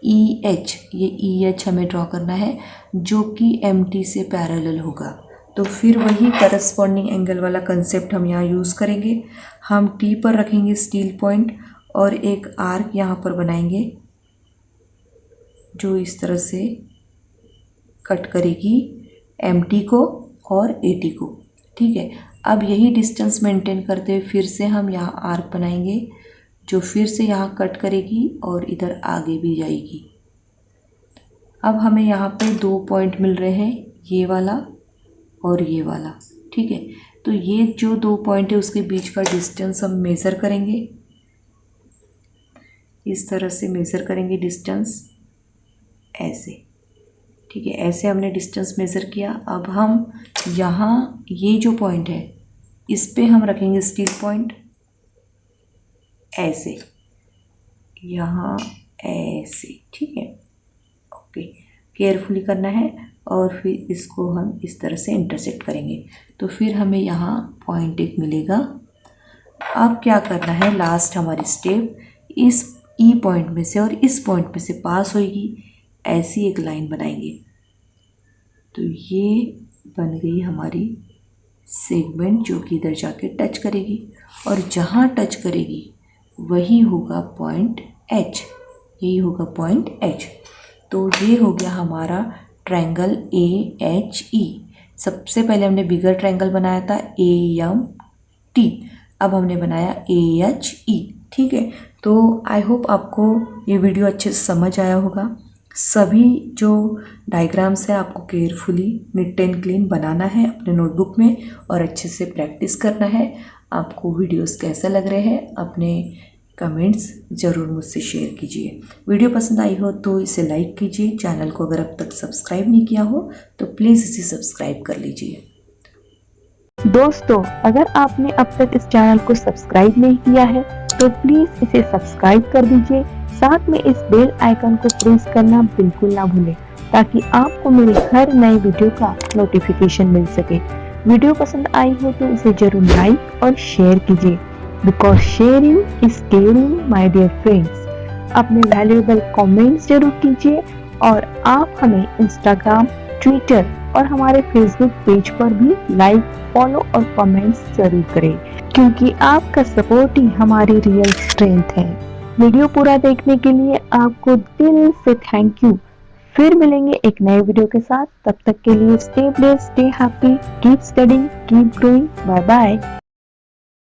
EH, ये EH हमें ड्रॉ करना है जो कि MT से पैरेलल होगा। तो फिर वही करस्पॉन्डिंग एंगल वाला कंसेप्ट हम यहाँ यूज़ करेंगे। हम T पर रखेंगे स्टील पॉइंट और एक आर्क यहाँ पर बनाएंगे जो इस तरह से कट करेगी MT को और AT को। ठीक है, अब यही डिस्टेंस मेंटेन करते हुए फिर से हम यहाँ आर्क बनाएंगे जो फिर से यहाँ कट करेगी और इधर आगे भी जाएगी। अब हमें यहाँ पे 2 पॉइंट मिल रहे हैं, ये वाला और ये वाला। ठीक है, तो ये जो 2 पॉइंट है उसके बीच का डिस्टेंस हम मेज़र करेंगे, इस तरह से मेज़र करेंगे डिस्टेंस ऐसे। ठीक है, ऐसे हमने डिस्टेंस मेज़र किया। अब हम यहाँ ये जो पॉइंट है इस पे हम रखेंगे स्टील पॉइंट ऐसे, यहाँ ऐसे। ठीक है, ओके, केयरफुली करना है और फिर इसको हम इस तरह से इंटरसेक्ट करेंगे। तो फिर हमें यहाँ पॉइंट एक मिलेगा। अब क्या करना है, लास्ट हमारी स्टेप, इस ई पॉइंट में से और इस पॉइंट में से पास होगी, ऐसी एक लाइन बनाएंगे। तो ये बन गई हमारी सेगमेंट जो कि इधर जाके टच करेगी, और जहाँ टच करेगी वही होगा पॉइंट एच, यही होगा पॉइंट एच। तो ये हो गया हमारा ट्रायंगल ए एच ई। सबसे पहले हमने बिगर ट्रायंगल बनाया था ए एम टी, अब हमने बनाया ए एच ई। ठीक है, तो आई होप आपको ये वीडियो अच्छे से समझ आया होगा। सभी जो डायग्राम्स है आपको केयरफुली नीट एंड क्लीन बनाना है अपने नोटबुक में और अच्छे से प्रैक्टिस करना है। आपको वीडियोस कैसे लग रहे हैं अपने कमेंट्स ज़रूर मुझसे शेयर कीजिए। वीडियो पसंद आई हो तो इसे लाइक कीजिए, चैनल को अगर अब तक सब्सक्राइब नहीं किया हो तो प्लीज़ इसे सब्सक्राइब कर लीजिए। दोस्तों, अगर आपने अब तक इस चैनल को सब्सक्राइब नहीं किया है तो प्लीज इसे सब्सक्राइब कर दीजिए, साथ में इस बेल आइकन को प्रेस करना बिल्कुल ना भूलें ताकि आपको मेरे हर नए वीडियो का नोटिफिकेशन मिल सके। वीडियो पसंद आई हो तो इसे जरूर लाइक और शेयर कीजिए, because sharing is caring my dear friends. अपने वैल्यूएबल कमेंट्स जरूर कीजिए और आप हमें इंस्टाग्राम, ट्विटर और हमारे फेसबुक पेज पर भी लाइक, फॉलो और कमेंट्स जरूर करें, क्योंकि आपका सपोर्ट ही हमारी रियल स्ट्रेंथ है। वीडियो पूरा देखने के लिए आपको दिल से थैंक यू। फिर मिलेंगे एक नए वीडियो के साथ, तब तक के लिए stay blessed, stay happy, keep studying, keep growing, bye bye.